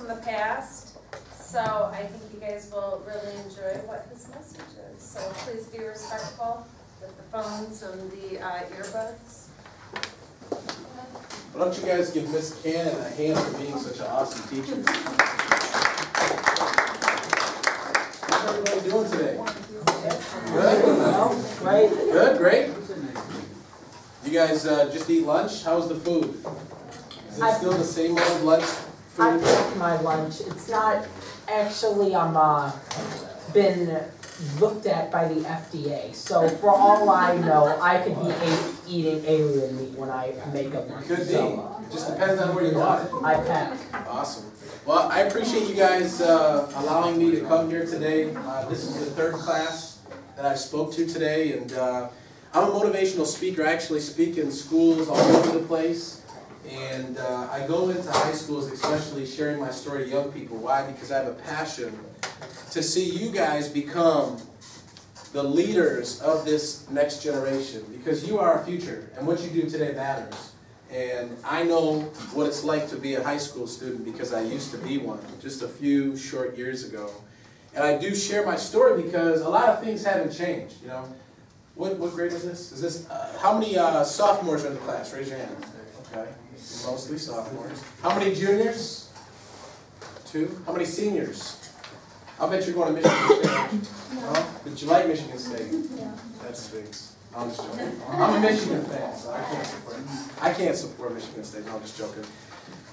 in the past, so I think you guys will really enjoy what his message is. So please be respectful with the phones and the earbuds. Why don't you guys give Miss Cannon a hand for being such an awesome teacher? How's everybody doing today? Good? Great. Good, great. You guys just eat lunch? How's the food? Is it still the same old lunch food? I took my lunch. It's not actually been looked at by the FDA. So for all I know, I could be eating alien meat when I make a lunch. Could be. It just depends on where you want it. I pack. Awesome. Well, I appreciate you guys allowing me to come here today. This is the third class that I spoke to today, and I'm a motivational speaker. I actually speak in schools all over the place, and I go into high schools, especially sharing my story to young people. Why? Because I have a passion to see you guys become the leaders of this next generation, because you are our future, and what you do today matters. And I know what it's like to be a high school student because I used to be one just a few short years ago. And I do share my story because a lot of things haven't changed, you know. What grade is this? Is this how many sophomores are in the class? Raise your hand. Okay, mostly sophomores. How many juniors? 2. How many seniors? I'll bet you're going to Michigan State. No? Did you like Michigan State? Yeah. That stinks. I'm just joking. I'm a Michigan fan, so I can't support Michigan State. No, I'm just joking.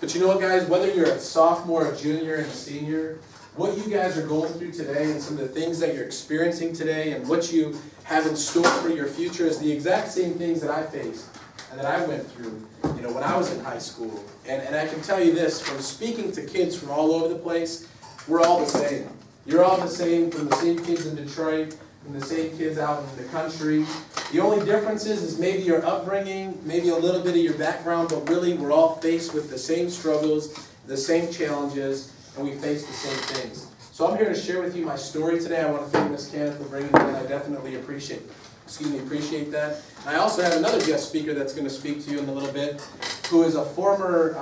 But you know what, guys? Whether you're a sophomore, a junior, and a senior, what you guys are going through today and some of the things that you're experiencing today and what you have in store for your future is the exact same things that I faced and that I went through, you know, when I was in high school. And I can tell you this, from speaking to kids from all over the place, we're all the same. You're all the same, from the same kids in Detroit, from the same kids out in the country. The only difference is maybe your upbringing, maybe a little bit of your background, but really we're all faced with the same struggles, the same challenges, and we face the same things. So I'm here to share with you my story today. I want to thank Ms. Cannon for bringing it in. I definitely appreciate that. And I also have another guest speaker that's going to speak to you in a little bit, who is a former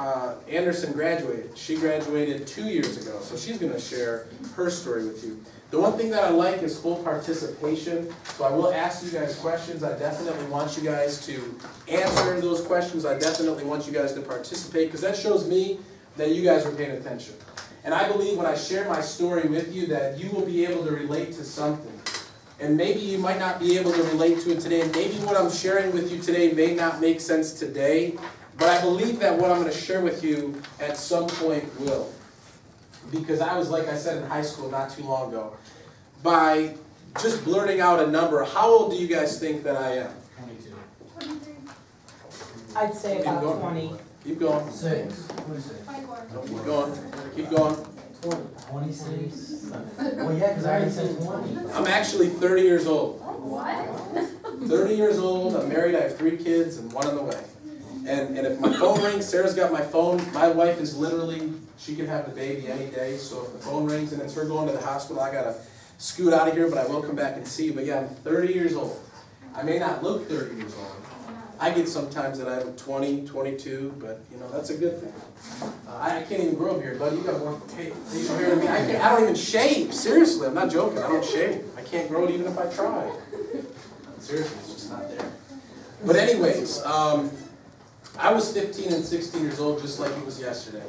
Anderson graduate. She graduated 2 years ago, so she's going to share her story with you. The one thing that I like is full participation, so I will ask you guys questions. I definitely want you guys to answer those questions. I definitely want you guys to participate, because that shows me that you guys are paying attention. And I believe when I share my story with you that you will be able to relate to something. And maybe you might not be able to relate to it today. Maybe what I'm sharing with you today may not make sense today, but I believe that what I'm going to share with you at some point will. Because I was, like I said, in high school not too long ago. By just blurting out a number, how old do you guys think that I am? 23. I'd say about 20. Keep going. 6. No, keep going. Keep going. 26. Well, yeah, because I already said 20. I'm actually 30 years old. What? 30 years old, I'm married, I have 3 kids, and 1 on the way. And if my phone rings, Sarah's got my phone. My wife is literally, she can have the baby any day, so if the phone rings and it's her going to the hospital, I got to scoot out of here, but I will come back and see you. But yeah, I'm 30 years old. I may not look 30 years old. I get sometimes that I look 20, 22, but you know, that's a good thing. I can't even grow a beard, buddy. You got more facial hair than me. I don't even shave. Seriously, I'm not joking. I don't shave. I can't grow it even if I try. Seriously, it's just not there. But anyways, I was 15 and 16 years old just like it was yesterday.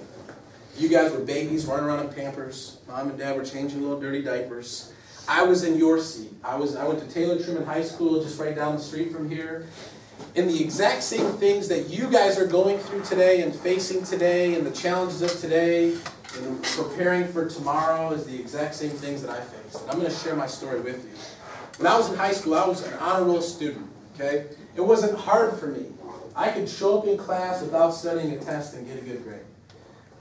You guys were babies running around in Pampers. Mom and Dad were changing little dirty diapers. I was in your seat. I went to Taylor Truman High School just right down the street from here. And the exact same things that you guys are going through today and facing today and the challenges of today and preparing for tomorrow is the exact same things that I faced. And I'm going to share my story with you. When I was in high school, I was an honor roll student, okay? It wasn't hard for me. I could show up in class without studying a test and get a good grade.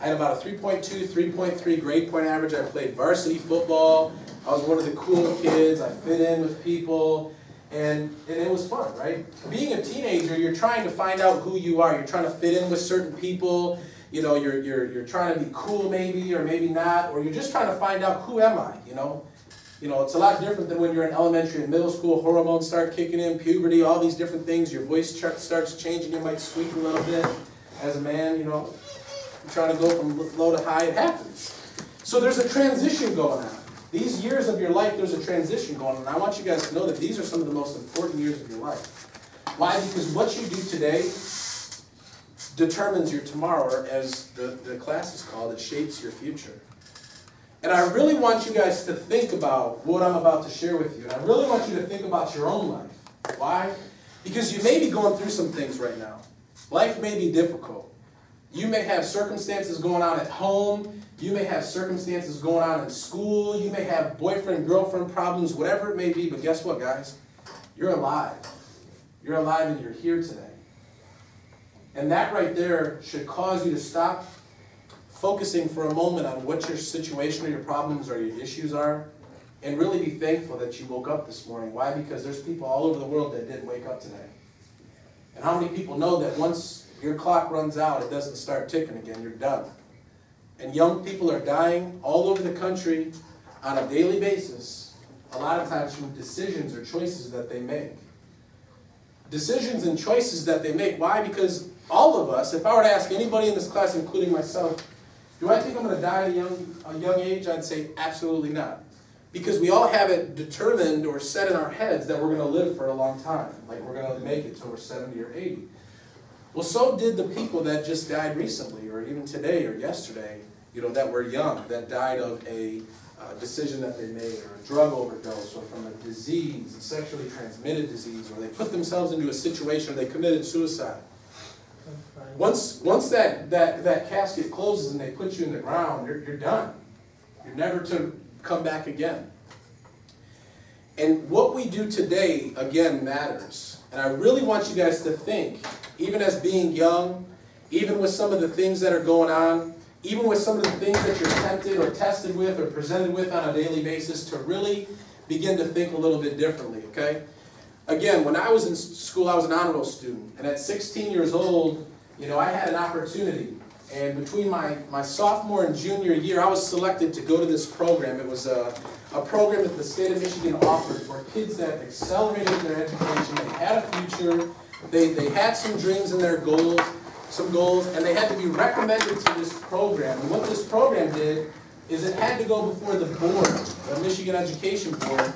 I had about a 3.2, 3.3 grade point average. I played varsity football. I was one of the cool kids. I fit in with people. And it was fun, right? Being a teenager, you're trying to find out who you are. You're trying to fit in with certain people. You know, you're trying to be cool maybe or maybe not. Or you're just trying to find out, who am I, you know? You know, it's a lot different than when you're in elementary and middle school. Hormones start kicking in, puberty, all these different things. Your voice starts changing. You might squeak a little bit as a man, you know. You're trying to go from low to high, it happens. So there's a transition going on. These years of your life, there's a transition going on. And I want you guys to know that these are some of the most important years of your life. Why? Because what you do today determines your tomorrow, or as the class is called, it shapes your future. And I really want you guys to think about what I'm about to share with you. And I really want you to think about your own life. Why? Because you may be going through some things right now. Life may be difficult. You may have circumstances going on at home. You may have circumstances going on in school. You may have boyfriend, girlfriend problems, whatever it may be. But guess what, guys? You're alive. You're alive and you're here today. And that right there should cause you to stop focusing for a moment on what your situation or your problems or your issues are, and really be thankful that you woke up this morning. Why? Because there's people all over the world that didn't wake up today. And how many people know that once your clock runs out, it doesn't start ticking again, you're done. And young people are dying all over the country on a daily basis, a lot of times from decisions or choices that they make. Decisions and choices that they make. Why? Because all of us, if I were to ask anybody in this class, including myself, do I think I'm going to die at a young age? I'd say absolutely not. Because we all have it determined or set in our heads that we're going to live for a long time. Like we're going to make it till we're 70 or 80. Well, so did the people that just died recently, or even today or yesterday, that were young, that died of a decision that they made, or a drug overdose, or from a disease, a sexually transmitted disease, or they put themselves into a situation, or they committed suicide. Once that casket closes and they put you in the ground, you're done. You're never to come back again. And what we do today, again, matters. And I really want you guys to think, even as being young, even with some of the things that are going on, even with some of the things that you're tempted or tested with or presented with on a daily basis, to really begin to think a little bit differently, okay? Again, when I was in school, I was an honor roll student. And at 16 years old, I had an opportunity. And between my sophomore and junior year, I was selected to go to this program. It was a program that the state of Michigan offered for kids that accelerated their education. They had a future. They had some dreams and their goals, and they had to be recommended to this program. And what this program did is it had to go before the board, the Michigan Education Board,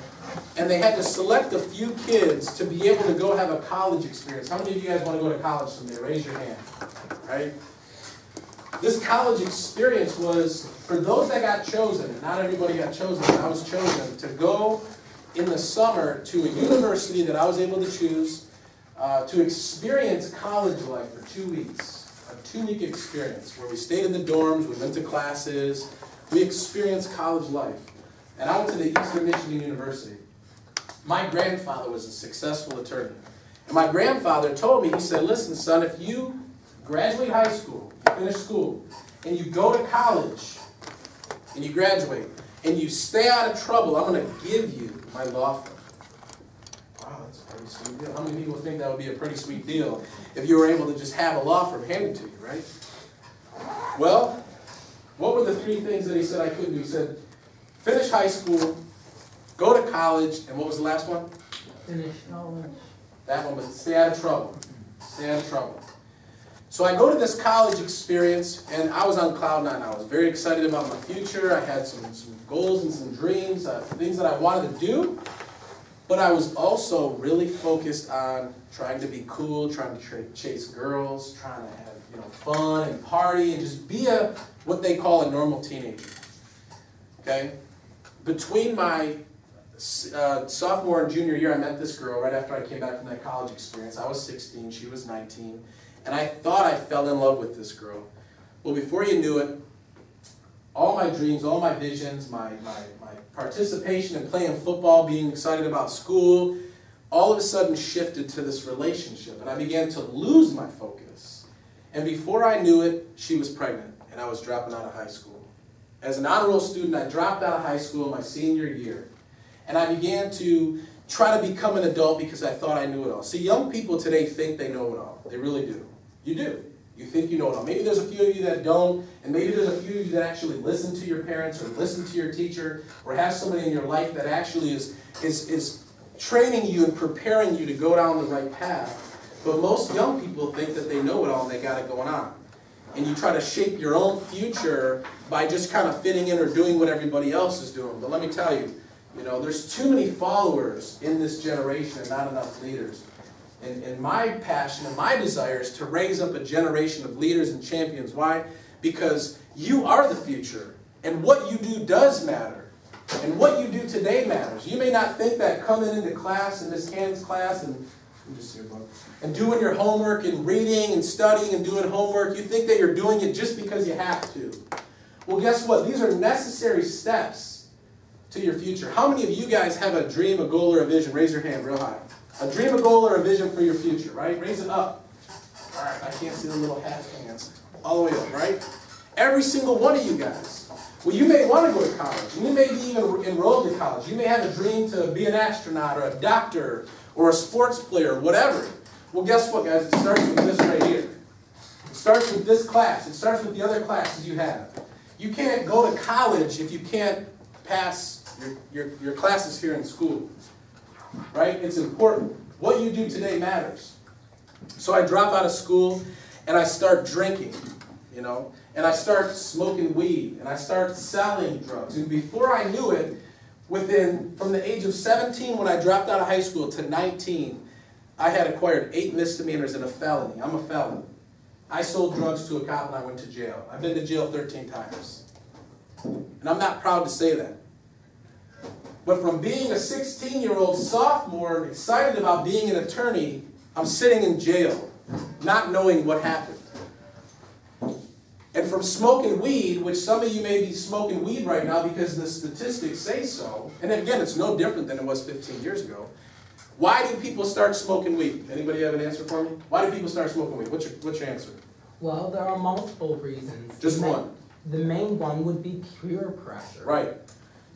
and they had to select a few kids to be able to go have a college experience. How many of you guys want to go to college someday? Raise your hand, right? This college experience was for those that got chosen, and not everybody got chosen, but I was chosen to go in the summer to a university that I was able to choose to experience college life for 2 weeks. A 2-week experience where we stayed in the dorms, we went to classes, we experienced college life. And I went to the Eastern Michigan University. My grandfather was a successful attorney. And my grandfather told me, he said, listen, son, if you graduate high school, you finish school, and you go to college, and you graduate, and you stay out of trouble, I'm going to give you my law firm. Wow, that's a pretty sweet deal. How many people think that would be a pretty sweet deal if you were able to just have a law firm handed to you, right? Well, what were the 3 things that he said I couldn't do? He said, finish high school, go to college, and what was the last one? Finish college. That one was stay out of trouble. Stay out of trouble. So I go to this college experience, and I was on cloud 9. I was very excited about my future. I had some goals and some dreams, things that I wanted to do. But I was also really focused on trying to be cool, trying to chase girls, trying to have fun and party, and just be what they call a normal teenager. Okay? Between my sophomore and junior year, I met this girl right after I came back from that college experience. I was 16, she was 19, and I thought I fell in love with this girl. Well, before you knew it, all my dreams, all my visions, my participation in playing football, being excited about school, all of a sudden shifted to this relationship, and I began to lose my focus. And before I knew it, she was pregnant, and I was dropping out of high school. As an honor roll student, I dropped out of high school my senior year. And I began to try to become an adult because I thought I knew it all. See, young people today think they know it all. They really do. You do. You think you know it all. Maybe there's a few of you that don't, and maybe there's a few of you that actually listen to your parents or listen to your teacher or have somebody in your life that actually is training you and preparing you to go down the right path. But most young people think that they know it all and they got it going on. and you try to shape your own future by just kind of fitting in or doing what everybody else is doing. But let me tell you, there's too many followers in this generation and not enough leaders. And my passion and my desire is to raise up a generation of leaders and champions. Why? Because you are the future, and what you do does matter. And what you do today matters. You may not think that coming into class, in Miss Cannon's class, and doing your homework and reading and studying and doing homework, you think that you're doing it just because you have to. Well, guess what? These are necessary steps to your future. How many of you guys have a dream, a goal, or a vision? Raise your hand real high. A dream, a goal, or a vision for your future, right? Raise it up. All right, I can't see the little half hands. All the way up, right? Every single one of you guys. Well, you may want to go to college. You may be even enrolled to college. You may have a dream to be an astronaut or a doctor or a sports player, whatever. Well, guess what, guys? It starts with this right here. It starts with this class. It starts with the other classes you have. You can't go to college if you can't pass your classes here in school. Right? It's important. What you do today matters. So I drop out of school and I start drinking, and I start smoking weed, and I start selling drugs. And before I knew it, from the age of 17 when I dropped out of high school to 19, I had acquired 8 misdemeanors and a felony. I'm a felon. I sold drugs to a cop and I went to jail. I've been to jail 13 times. And I'm not proud to say that. But from being a 16-year-old sophomore excited about being an attorney, I'm sitting in jail, not knowing what happened. And from smoking weed, which some of you may be smoking weed right now because the statistics say so, and again, it's no different than it was 15 years ago. Why do people start smoking weed? Anybody have an answer for me? Why do people start smoking weed? What's your answer? Well, there are multiple reasons. Just one. The main one would be peer pressure. Right.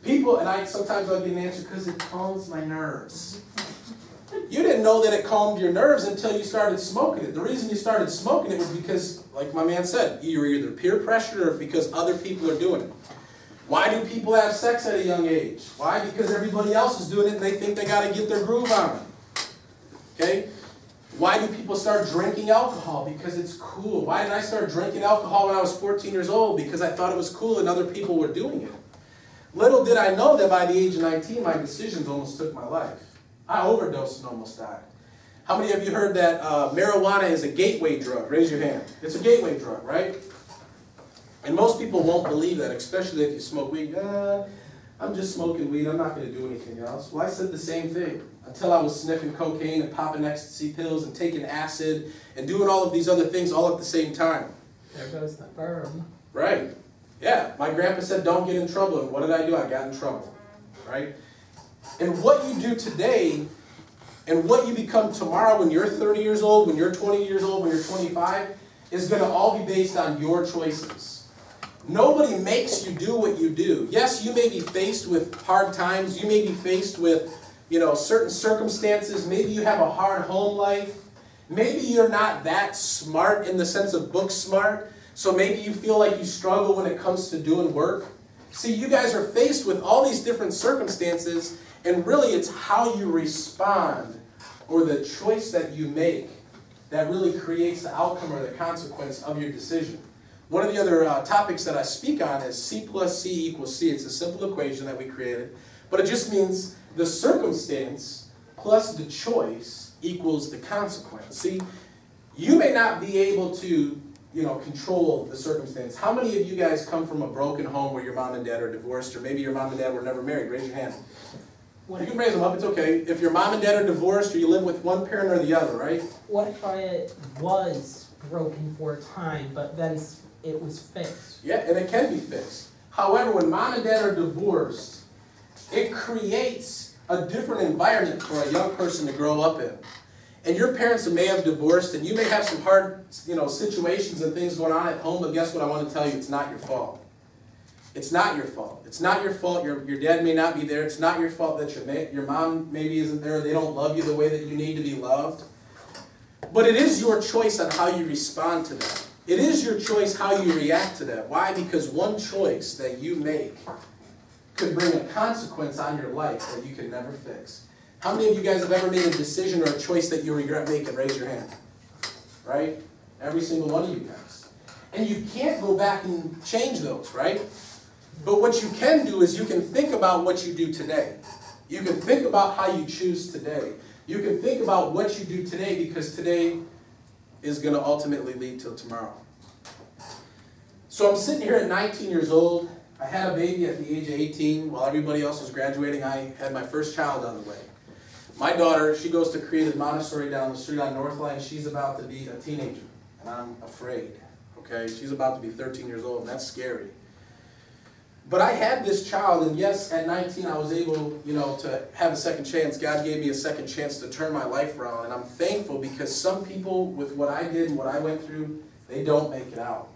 People, and sometimes I'll get an answer because it calms my nerves. You didn't know that it calmed your nerves until you started smoking it. The reason you started smoking it was because, like my man said, you were either peer pressured or because other people are doing it. Why do people have sex at a young age? Why? Because everybody else is doing it and they think they got to get their groove on. Okay? Why do people start drinking alcohol? Because it's cool. Why did I start drinking alcohol when I was 14 years old? Because I thought it was cool and other people were doing it. Little did I know that by the age of 19, my decisions almost took my life. I overdosed and almost died. How many of you heard that marijuana is a gateway drug? Raise your hand. It's a gateway drug, right? And most people won't believe that, especially if you smoke weed. I'm just smoking weed. I'm not going to do anything else. Well, I said the same thing until I was sniffing cocaine and popping ecstasy pills and taking acid and doing all of these other things all at the same time. There goes the verb. Right. Yeah, my grandpa said don't get in trouble, and what did I do? I got in trouble, right? And what you do today and what you become tomorrow when you're 30 years old, when you're 20 years old, when you're 25, is going to all be based on your choices. Nobody makes you do what you do. Yes, you may be faced with hard times. You may be faced with, certain circumstances. Maybe you have a hard home life. Maybe you're not that smart in the sense of book smart. So maybe you feel like you struggle when it comes to doing work. See, you guys are faced with all these different circumstances, and really it's how you respond or the choice that you make that really creates the outcome or the consequence of your decision. One of the other topics that I speak on is C plus C equals C. It's a simple equation that we created, but it just means the circumstance plus the choice equals the consequence. See, you may not be able to control the circumstance. How many of you guys come from a broken home where your mom and dad are divorced, or maybe your mom and dad were never married? Raise your hand. You can raise them up, it's okay. If your mom and dad are divorced, or you live with one parent or the other, right? What if I was broken for a time, but then it was fixed? Yeah, and it can be fixed. However, when mom and dad are divorced, it creates a different environment for a young person to grow up in. And your parents may have divorced, and you may have some hard, situations and things going on at home, but guess what? I want to tell you, it's not your fault. It's not your fault. It's not your fault. Your dad may not be there. It's not your fault that your mom maybe isn't there. They don't love you the way that you need to be loved. But it is your choice on how you respond to that. It is your choice how you react to that. Why? Because one choice that you make could bring a consequence on your life that you can never fix. How many of you guys have ever made a decision or a choice that you regret making? Raise your hand. Right? Every single one of you guys. And you can't go back and change those, right? But what you can do is you can think about what you do today. You can think about how you choose today. You can think about what you do today, because today is going to ultimately lead till tomorrow. So I'm sitting here at 19 years old. I had a baby at the age of 18. While everybody else was graduating, I had my first child on the way. My daughter, she goes to Creative Montessori down the street on Northline. She's about to be a teenager, and I'm afraid. Okay, she's about to be 13 years old, and that's scary. But I had this child, and yes, at 19 I was able, to have a second chance. God gave me a second chance to turn my life around, and I'm thankful, because some people, with what I did and what I went through, they don't make it out.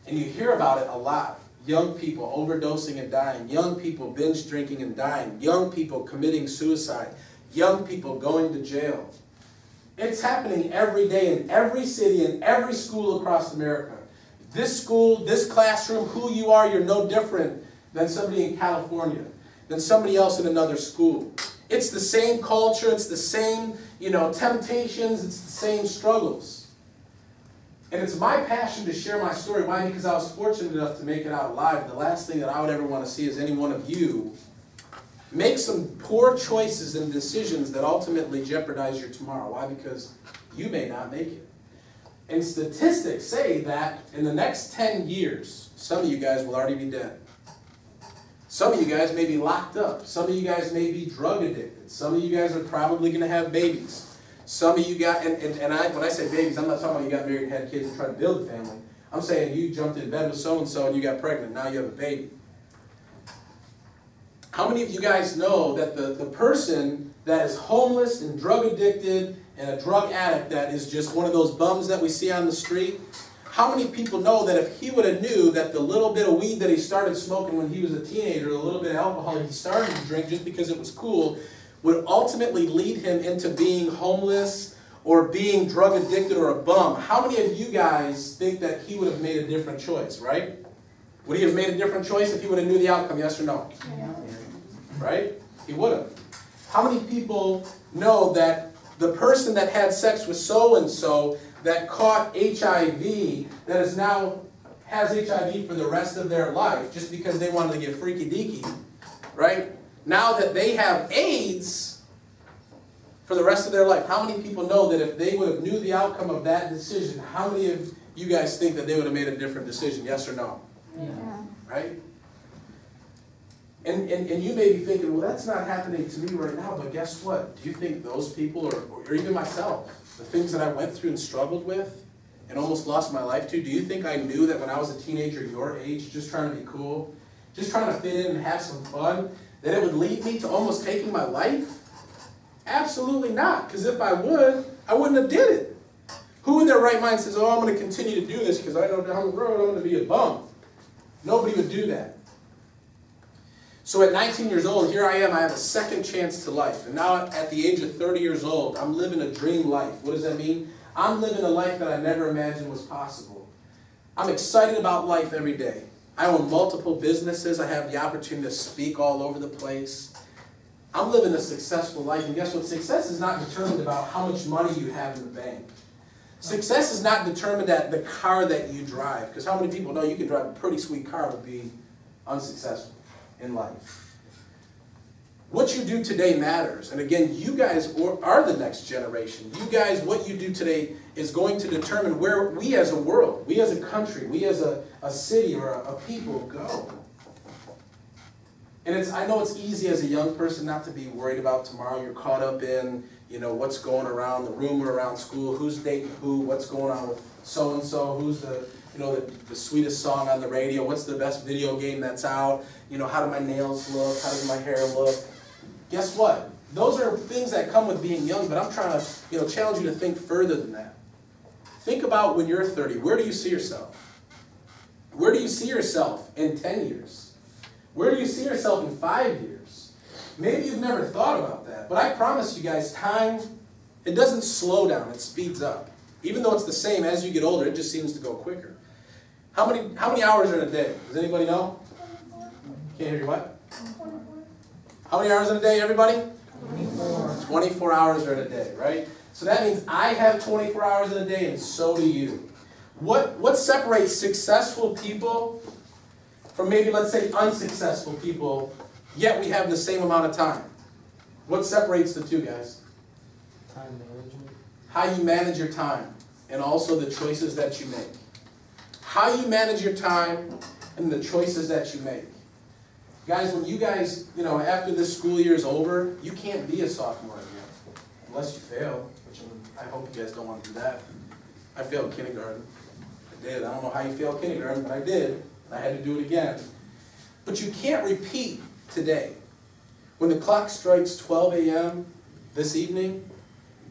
And you hear about it a lot. Young people overdosing and dying, young people binge drinking and dying, young people committing suicide, young people going to jail. It's happening every day in every city, in every school across America. This school, this classroom, who you are, you're no different than somebody in California, than somebody else in another school. It's the same culture, it's the same, temptations, it's the same struggles. And it's my passion to share my story. Why? Because I was fortunate enough to make it out alive. The last thing that I would ever want to see is any one of you make some poor choices and decisions that ultimately jeopardize your tomorrow. Why? Because you may not make it. And statistics say that in the next 10 years, some of you guys will already be dead. Some of you guys may be locked up. Some of you guys may be drug addicted. Some of you guys are probably going to have babies. Some of you got, when I say babies, I'm not talking about you got married and had kids and tried to build a family. I'm saying you jumped in bed with so-and-so and you got pregnant. Now you have a baby. How many of you guys know that the person that is homeless and drug addicted and a drug addict, that is just one of those bums that we see on the street, how many people know that if he would have knew that the little bit of weed that he started smoking when he was a teenager, the little bit of alcohol he started to drink just because it was cool, would ultimately lead him into being homeless or being drug addicted or a bum? How many of you guys think that he would have made a different choice, right? Would he have made a different choice if he would have knew the outcome, yes or no? Yeah. Right? He would have. How many people know that the person that had sex with so-and-so that caught HIV, that is now has HIV for the rest of their life just because they wanted to get freaky-deaky, right? Now that they have AIDS for the rest of their life, how many people know that if they would have knew the outcome of that decision, how many of you guys think that they would have made a different decision, yes or no? Yeah. Right? And you may be thinking, well, that's not happening to me right now, but guess what? Do you think those people, or even myself, the things that I went through and struggled with and almost lost my life to, do you think I knew that when I was a teenager your age, just trying to be cool, just trying to fit in and have some fun, that it would lead me to almost taking my life? Absolutely not, because if I would, I wouldn't have did it. Who in their right mind says, oh, I'm going to continue to do this because I know down the road I'm going to be a bum? Nobody would do that. So at 19 years old, here I am, I have a second chance to life. And now at the age of 30 years old, I'm living a dream life. What does that mean? I'm living a life that I never imagined was possible. I'm excited about life every day. I own multiple businesses. I have the opportunity to speak all over the place. I'm living a successful life. And guess what? Success is not determined about how much money you have in the bank. Success is not determined at the car that you drive. Because how many people know you can drive a pretty sweet car but be unsuccessful in life? What you do today matters. And again, you guys are the next generation. You guys, what you do today is going to determine where we as a world, we as a country, we as a city or a people go. And I know it's easy as a young person not to be worried about tomorrow. You're caught up in, what's going around, the rumor around school, who's dating who, what's going on with so-and-so, who's the sweetest song on the radio, what's the best video game that's out, how do my nails look, how does my hair look? Guess what? Those are things that come with being young, but I'm trying to challenge you to think further than that. Think about when you're 30. Where do you see yourself? Where do you see yourself in 10 years? Where do you see yourself in 5 years? Maybe you've never thought about that, but I promise you guys, time, it doesn't slow down, it speeds up. Even though it's the same as you get older, it just seems to go quicker. How many hours are in a day? Does anybody know? Can't hear you, what? 24. How many hours in a day, everybody? 24. 24 hours are in a day, right? So that means I have 24 hours in a day, and so do you. What separates successful people from maybe, let's say, unsuccessful people, yet we have the same amount of time? What separates the two, guys? Time management. How you manage your time, and also the choices that you make. How you manage your time and the choices that you make. Guys, when you guys, after this school year is over, you can't be a sophomore again. Unless you fail, which I hope you guys don't want to do that. I failed kindergarten. I did. I don't know how you failed kindergarten, but I did. And I had to do it again. But you can't repeat today. When the clock strikes 12 a.m. this evening,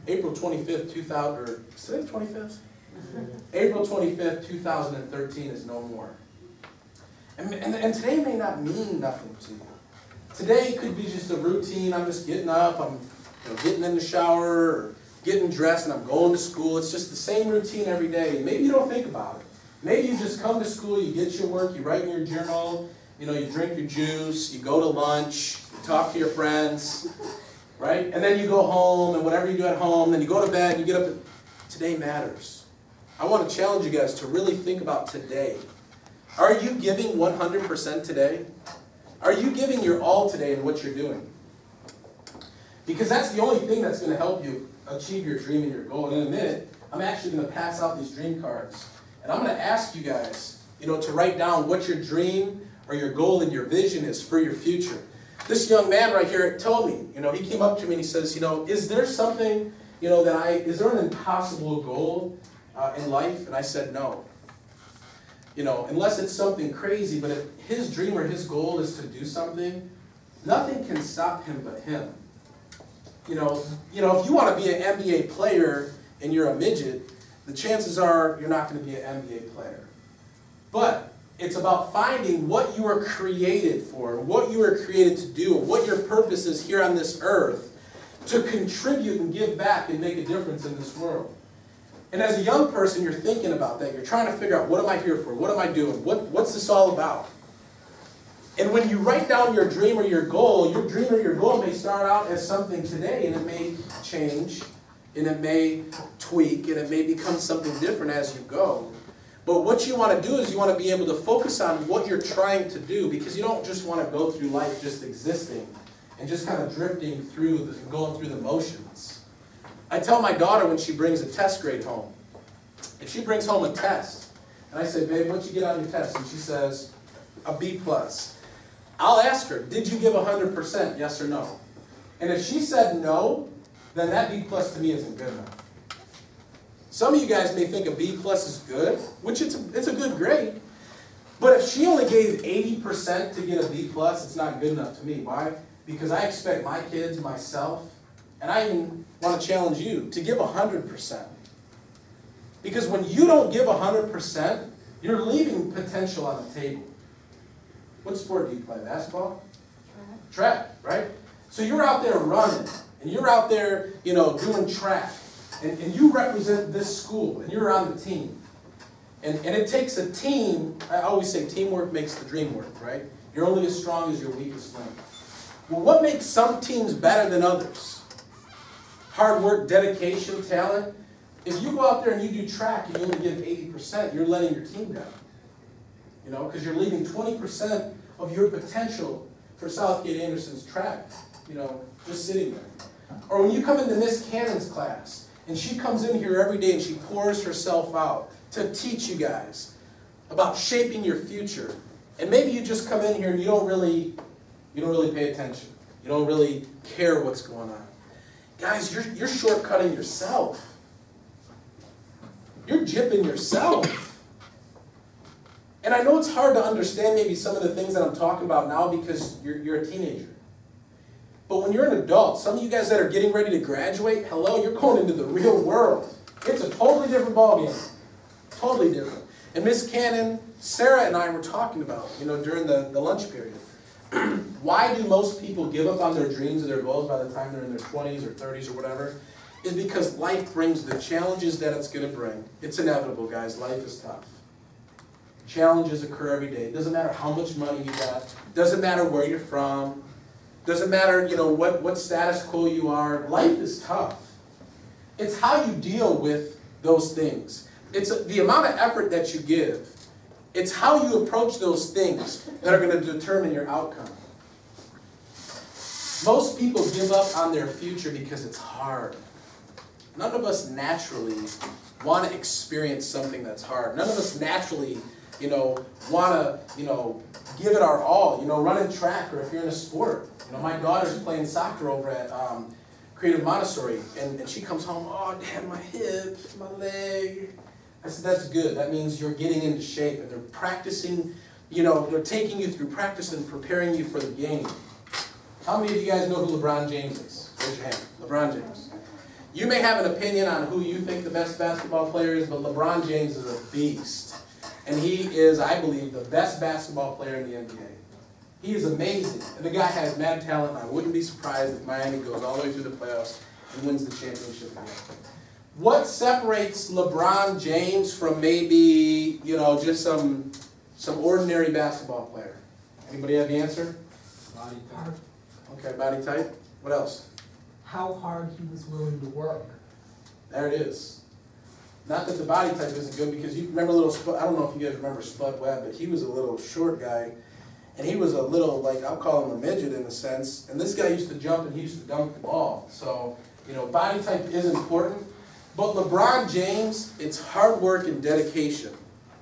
April 25th, 2000, or is it 25th? April 25th, 2013 is no more. And today may not mean nothing to you. Today could be just a routine. I'm just getting up, I'm getting in the shower, or getting dressed, and I'm going to school. It's just the same routine every day. Maybe you don't think about it. Maybe you just come to school, you get your work, you write in your journal, you drink your juice, you go to lunch, you talk to your friends, right? And then you go home, and whatever you do at home, then you go to bed, you get up. Today matters. I want to challenge you guys to really think about today. Are you giving 100% today? Are you giving your all today in what you're doing? Because that's the only thing that's going to help you achieve your dream and your goal. And in a minute, I'm actually going to pass out these dream cards. And I'm going to ask you guys, to write down what your dream or your goal and your vision is for your future. This young man right here told me, he came up to me and he says, is there something, is there an impossible goal in life? And I said, no. Unless it's something crazy, but if his dream or his goal is to do something, nothing can stop him but him. If you want to be an NBA player and you're a midget, the chances are you're not going to be an NBA player. But it's about finding what you were created for, what you were created to do, and what your purpose is here on this earth to contribute and give back and make a difference in this world. And as a young person, you're thinking about that. You're trying to figure out, what am I here for? What am I doing? What's this all about? And when you write down your dream or your goal may start out as something today, and it may change, and it may tweak, and it may become something different as you go. But what you want to do is you want to be able to focus on what you're trying to do, because you don't just want to go through life just existing and just kind of drifting through, going through the motions. I tell my daughter when she brings a test grade home, if she brings home a test, and I say, babe, what'd you get on your test? And she says, a B+. I'll ask her, did you give 100%, yes or no? And if she said no, then that B+ to me isn't good enough. Some of you guys may think a B+ is good, which it's a good grade. But if she only gave 80% to get a B+, it's not good enough to me. Why? Because I expect my kids, myself, and I even want to challenge you to give 100%. Because when you don't give 100%, you're leaving potential on the table. What sport do you play? Basketball? Track, right? So you're out there running, and you're out there, doing track, and you represent this school, and you're on the team. And it takes a team. I always say teamwork makes the dream work, right? You're only as strong as your weakest link. Well, what makes some teams better than others? Hard work, dedication, talent. If you go out there and you do track and you only give 80%, you're letting your team down. Because you're leaving 20% of your potential for Southgate Anderson's track, just sitting there. Or when you come into Miss Cannon's class, and she comes in here every day and she pours herself out to teach you guys about shaping your future. And maybe you just come in here and you don't really pay attention. You don't really care what's going on. Guys, you're shortcutting yourself. You're gypping yourself. And I know it's hard to understand maybe some of the things that I'm talking about now because you're a teenager. But when you're an adult, some of you guys that are getting ready to graduate, hello, you're going into the real world. It's a totally different ballgame. Totally different. And Miss Cannon, Sarah and I were talking about, during the lunch period. Why do most people give up on their dreams and their goals by the time they're in their 20s or 30s or whatever? Is because life brings the challenges that it's going to bring. It's inevitable, guys. Life is tough. Challenges occur every day. It doesn't matter how much money you got. Doesn't matter where you're from. Doesn't matter, what status quo you are. Life is tough. It's how you deal with those things It's the amount of effort that you give. It's how you approach those things that are going to determine your outcome. Most people give up on their future because it's hard. None of us naturally want to experience something that's hard. None of us naturally, want to, give it our all. Running track, or if you're in a sport. My daughter's playing soccer over at Creative Montessori, and she comes home, oh, Dad, my hip, my leg. I said, that's good. That means you're getting into shape, and they're practicing, they're taking you through practice and preparing you for the game. How many of you guys know who LeBron James is? Raise your hand. LeBron James. You may have an opinion on who you think the best basketball player is, but LeBron James is a beast. And he is, I believe, the best basketball player in the NBA. He is amazing. And the guy has mad talent, and I wouldn't be surprised if Miami goes all the way through the playoffs and wins the championship again. What separates LeBron James from maybe, just some ordinary basketball player? Anybody have the answer? Body type. Okay, body type. What else? How hard he was willing to work. There it is. Not that the body type isn't good, because you remember little Spud, I don't know if you guys remember Spud Webb, but he was a little short guy, and he was a little, I'll call him a midget in a sense, and this guy used to jump and he used to dunk the ball. So, body type is important, but LeBron James, it's hard work and dedication.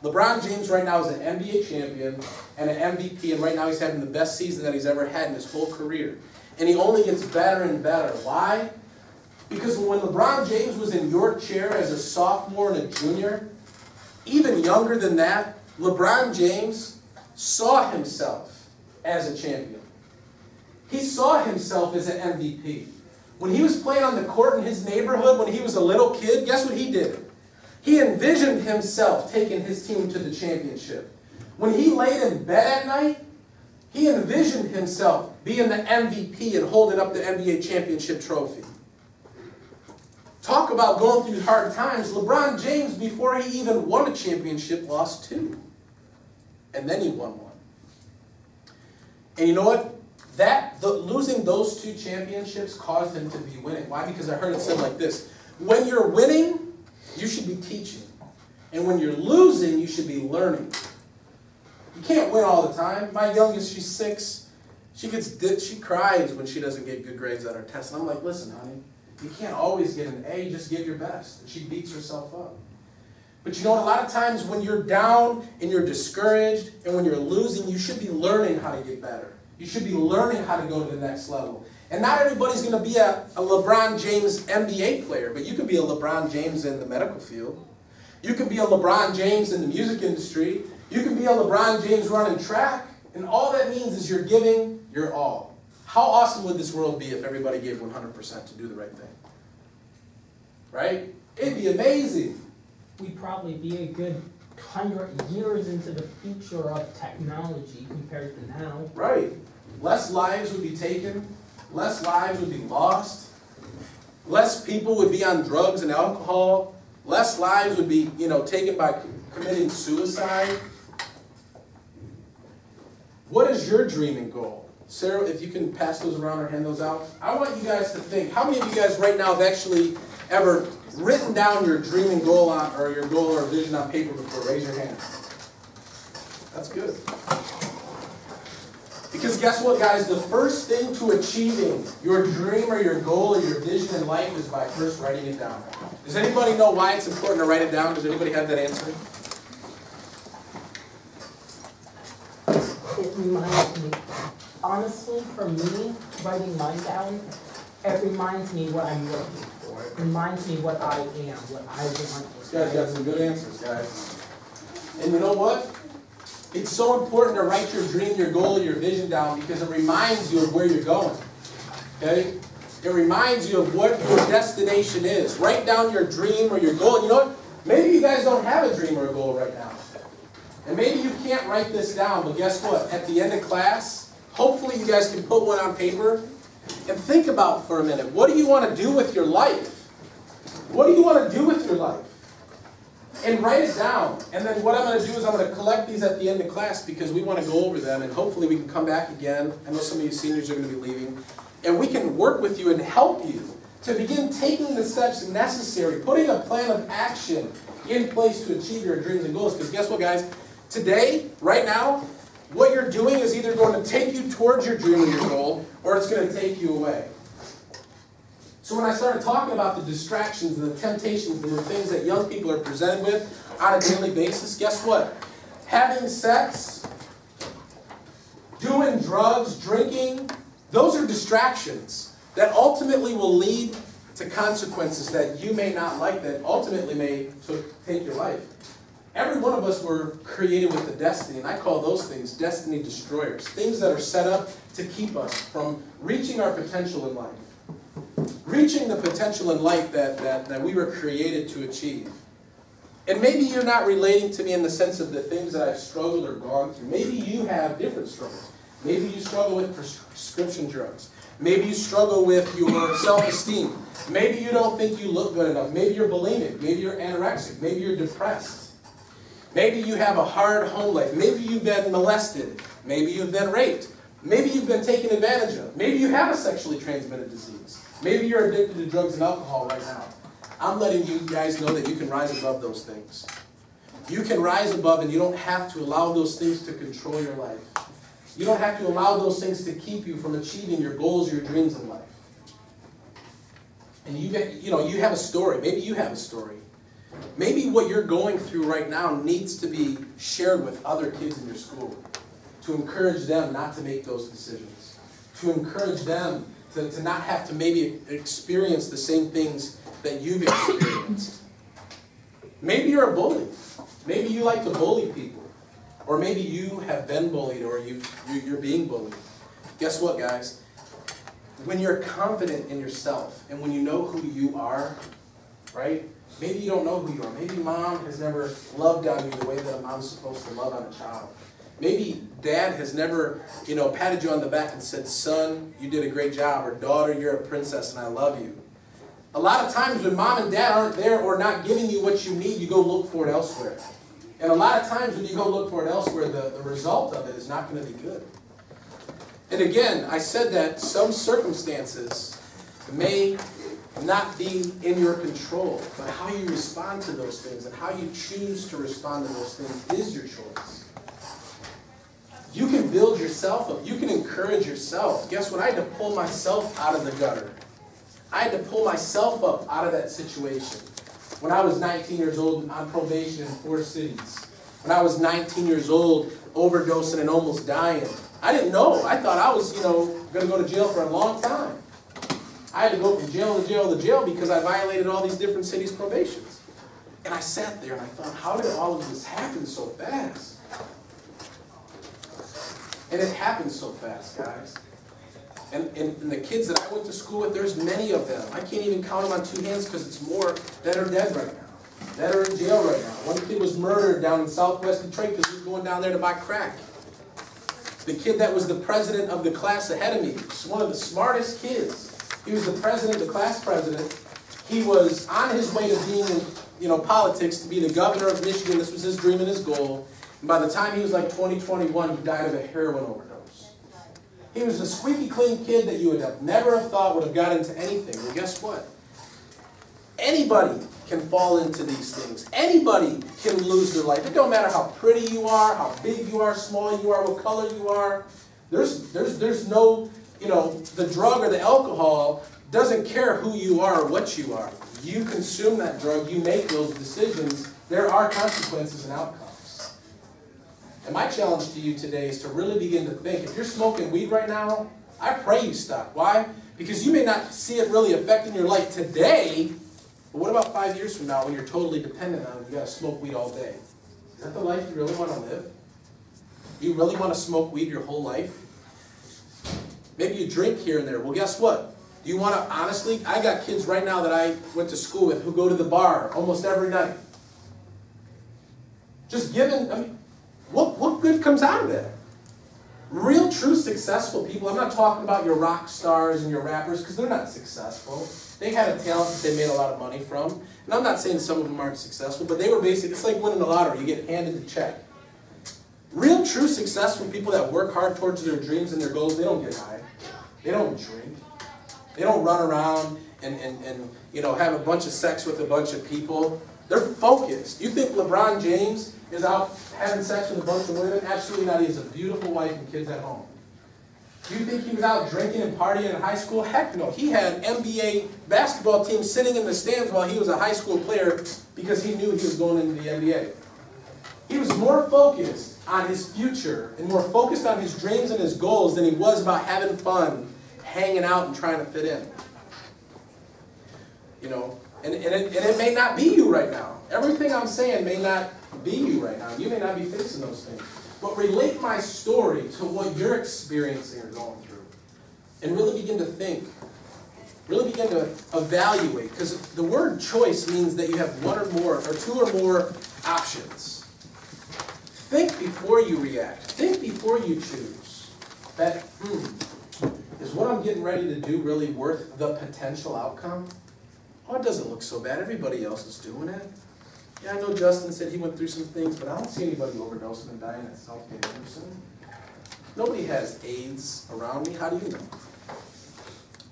LeBron James right now is an NBA champion and an MVP, and right now he's having the best season that he's ever had in his whole career. And he only gets better and better. Why? Because when LeBron James was in your chair as a sophomore and a junior, even younger than that, LeBron James saw himself as a champion. He saw himself as an MVP. When he was playing on the court in his neighborhood when he was a little kid, guess what he did? He envisioned himself taking his team to the championship. When he laid in bed at night, he envisioned himself being the MVP and holding up the NBA championship trophy. Talk about going through hard times. LeBron James, before he even won a championship, lost 2. And then he won 1. And you know what? Losing those 2 championships caused him to be winning. Why? Because I heard it said like this. When you're winning, you should be teaching. And when you're losing, you should be learning. You can't win all the time. My youngest, she's 6. She cries when she doesn't get good grades on her tests. And I'm like, listen, honey, you can't always get an A. Just give your best. And she beats herself up. But you know what? A lot of times when you're down and you're discouraged and when you're losing, you should be learning how to get better. You should be learning how to go to the next level. And not everybody's going to be a LeBron James NBA player, but you could be a LeBron James in the medical field. You could be a LeBron James in the music industry. You could be a LeBron James running track. And all that means is you're giving your all. How awesome would this world be if everybody gave 100% to do the right thing? Right? It'd be amazing. We'd probably be a good 100 years into the future of technology compared to now. Right. Less lives would be taken. Less lives would be lost. Less people would be on drugs and alcohol. Less lives would be, taken by committing suicide. What is your dream and goal? Sarah, if you can pass those around or hand those out. I want you guys to think. How many of you guys right now have actually ever written down your dream and goal or your goal or vision on paper before? Raise your hand. That's good. Because guess what, guys? The first thing to achieving your dream or your goal or your vision in life is by first writing it down. Does anybody know why it's important to write it down? Does anybody have that answer? It reminds me, honestly, for me, writing mine down, it reminds me what I'm looking for. It reminds me what I am, what I want. This guy's got some good answers, guys. And you know what? It's so important to write your dream, your goal, your vision down because it reminds you of where you're going. Okay? It reminds you of what your destination is. Write down your dream or your goal. And you know what? Maybe you guys don't have a dream or a goal right now. And maybe you can't write this down, but guess what? At the end of class, hopefully you guys can put one on paper and think about for a minute. What do you want to do with your life? What do you want to do with your life? And write it down. And then what I'm going to do is I'm going to collect these at the end of class because we want to go over them and hopefully we can come back again. I know some of you seniors are going to be leaving. And we can work with you and help you to begin taking the steps necessary, putting a plan of action in place to achieve your dreams and goals. Because guess what, guys? Today, right now, what you're doing is either going to take you towards your dream or your goal, or it's going to take you away. So when I started talking about the distractions and the temptations and the things that young people are presented with on a daily basis, guess what? Having sex, doing drugs, drinking, those are distractions that ultimately will lead to consequences that you may not like, that ultimately may take your life. Every one of us were created with a destiny, and I call those things destiny destroyers. Things that are set up to keep us from reaching our potential in life. Reaching the potential in life that we were created to achieve. And maybe you're not relating to me in the sense of the things that I've struggled or gone through. Maybe you have different struggles. Maybe you struggle with prescription drugs. Maybe you struggle with your self-esteem. Maybe you don't think you look good enough. Maybe you're bulimic. Maybe you're anorexic. Maybe you're depressed. Maybe you have a hard home life. Maybe you've been molested. Maybe you've been raped. Maybe you've been taken advantage of. Maybe you have a sexually transmitted disease. Maybe you're addicted to drugs and alcohol right now. I'm letting you guys know that you can rise above those things. You can rise above, and you don't have to allow those things to control your life. You don't have to allow those things to keep you from achieving your goals, your dreams in life. And you have a story. Maybe you have a story. Maybe what you're going through right now needs to be shared with other kids in your school to encourage them not to make those decisions, to encourage them to not have to maybe experience the same things that you've experienced. Maybe you're a bully. Maybe you like to bully people. Or maybe you have been bullied, or you're being bullied. Guess what, guys? When you're confident in yourself and when you know who you are, right? Maybe you don't know who you are. Maybe mom has never loved on you the way that a mom's supposed to love on a child. Maybe dad has never, patted you on the back and said, son, you did a great job, or daughter, you're a princess and I love you. A lot of times when mom and dad aren't there or not giving you what you need, you go look for it elsewhere. And a lot of times when you go look for it elsewhere, the result of it is not going to be good. And again, I said that some circumstances may not be in your control, but how you respond to those things and how you choose to respond to those things is your choice. You can build yourself up. You can encourage yourself. Guess what? I had to pull myself out of the gutter. I had to pull myself up out of that situation. When I was 19 years old on probation in 4 cities. When I was 19 years old, overdosing and almost dying. I didn't know. I thought I was, going to go to jail for a long time. I had to go from jail to jail to jail because I violated all these different cities' probations. And I sat there and I thought, how did all of this happen so fast? And it happened so fast, guys. And the kids that I went to school with, there's many of them. I can't even count them on 2 hands because it's more that are dead right now. That are in jail right now. One kid was murdered down in southwest Detroit because he was going down there to buy crack. The kid that was the president of the class ahead of me, one of the smartest kids. He was the president, the class president. He was on his way to being in politics, to be the governor of Michigan. This was his dream and his goal. And by the time he was like 20, 21, he died of a heroin overdose. He was a squeaky clean kid that you would have never have thought would have got into anything. Well, guess what? Anybody can fall into these things. Anybody can lose their life. It don't matter how pretty you are, how big you are, small you are, what color you are. There's no, the drug or the alcohol doesn't care who you are or what you are. You consume that drug, you make those decisions. There are consequences and outcomes. And my challenge to you today is to really begin to think, if you're smoking weed right now, I pray you stop. Why? Because you may not see it really affecting your life today, but what about 5 years from now when you're totally dependent on it, you got to smoke weed all day? Is that the life you really want to live? Do you really want to smoke weed your whole life? Maybe you drink here and there. Well, guess what? Do you want to, honestly, I got kids right now that I went to school with who go to the bar almost every night. Just given, what good comes out of that? Real, true, successful people, I'm not talking about your rock stars and your rappers, because they're not successful. They had a talent that they made a lot of money from. And I'm not saying some of them aren't successful, but they were basically, it's like winning the lottery. You get handed the check. Real, true, successful people that work hard towards their dreams and their goals, they don't get high. They don't drink. They don't run around and have a bunch of sex with a bunch of people. They're focused. You think LeBron James is out having sex with a bunch of women? Absolutely not. He has a beautiful wife and kids at home. Do you think he was out drinking and partying in high school? Heck no. He had an NBA basketball team sitting in the stands while he was a high school player because he knew he was going into the NBA. He was more focused on his future and more focused on his dreams and his goals than he was about having fun, hanging out and trying to fit in. And it may not be you right now. Everything I'm saying may not be you right now. You may not be facing those things. But relate my story to what you're experiencing or going through. And really begin to think. Really begin to evaluate. Because the word choice means that you have one or more, or two or more options. Think before you react. Think before you choose. That, is what I'm getting ready to do really worth the potential outcome? Oh, it doesn't look so bad. Everybody else is doing it. Yeah, I know Justin said he went through some things, but I don't see anybody overdosing and dying at Southgate. Nobody has AIDS around me. How do you know?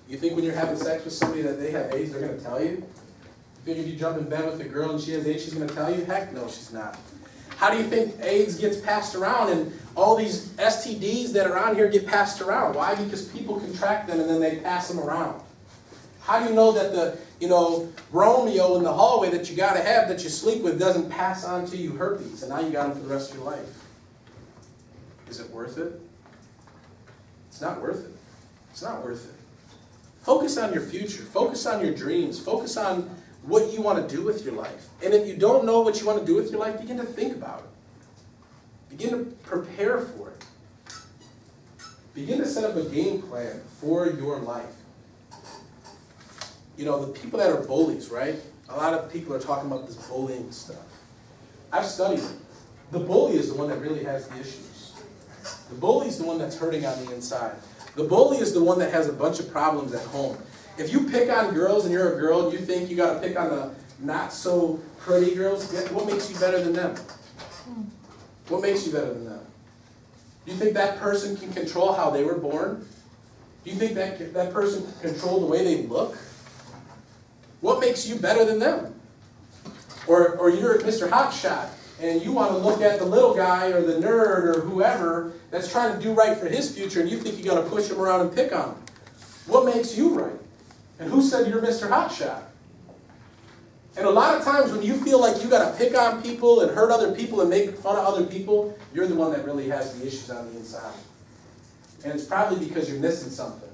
You think when you're having sex with somebody that they have AIDS, they're going to tell you? You think if you jump in bed with a girl and she has AIDS, she's going to tell you? Heck no, she's not. How do you think AIDS gets passed around and all these STDs that are on here get passed around? Why? Because people contract them and then they pass them around. How do you know that the, Romeo in the hallway that you got to have that you sleep with doesn't pass on to you herpes and now you got them for the rest of your life? Is it worth it? It's not worth it. It's not worth it. Focus on your future. Focus on your dreams. Focus on what you want to do with your life. And if you don't know what you want to do with your life, begin to think about it. Begin to prepare for it. Begin to set up a game plan for your life. The people that are bullies, right? A lot of people are talking about this bullying stuff. I've studied it. The bully is the one that really has the issues. The bully is the one that's hurting on the inside. The bully is the one that has a bunch of problems at home. If you pick on girls and you're a girl and you think you got to pick on the not so pretty girls, what makes you better than them? What makes you better than them? Do you think that person can control how they were born? Do you think that person can control the way they look? What makes you better than them? Or you're Mr. Hotshot and you want to look at the little guy or the nerd or whoever that's trying to do right for his future and you think you got to push him around and pick on him. What makes you right? And who said you're Mr. Hotshot? And a lot of times when you feel like you got to pick on people and hurt other people and make fun of other people, you're the one that really has the issues on the inside. And it's probably because you're missing something.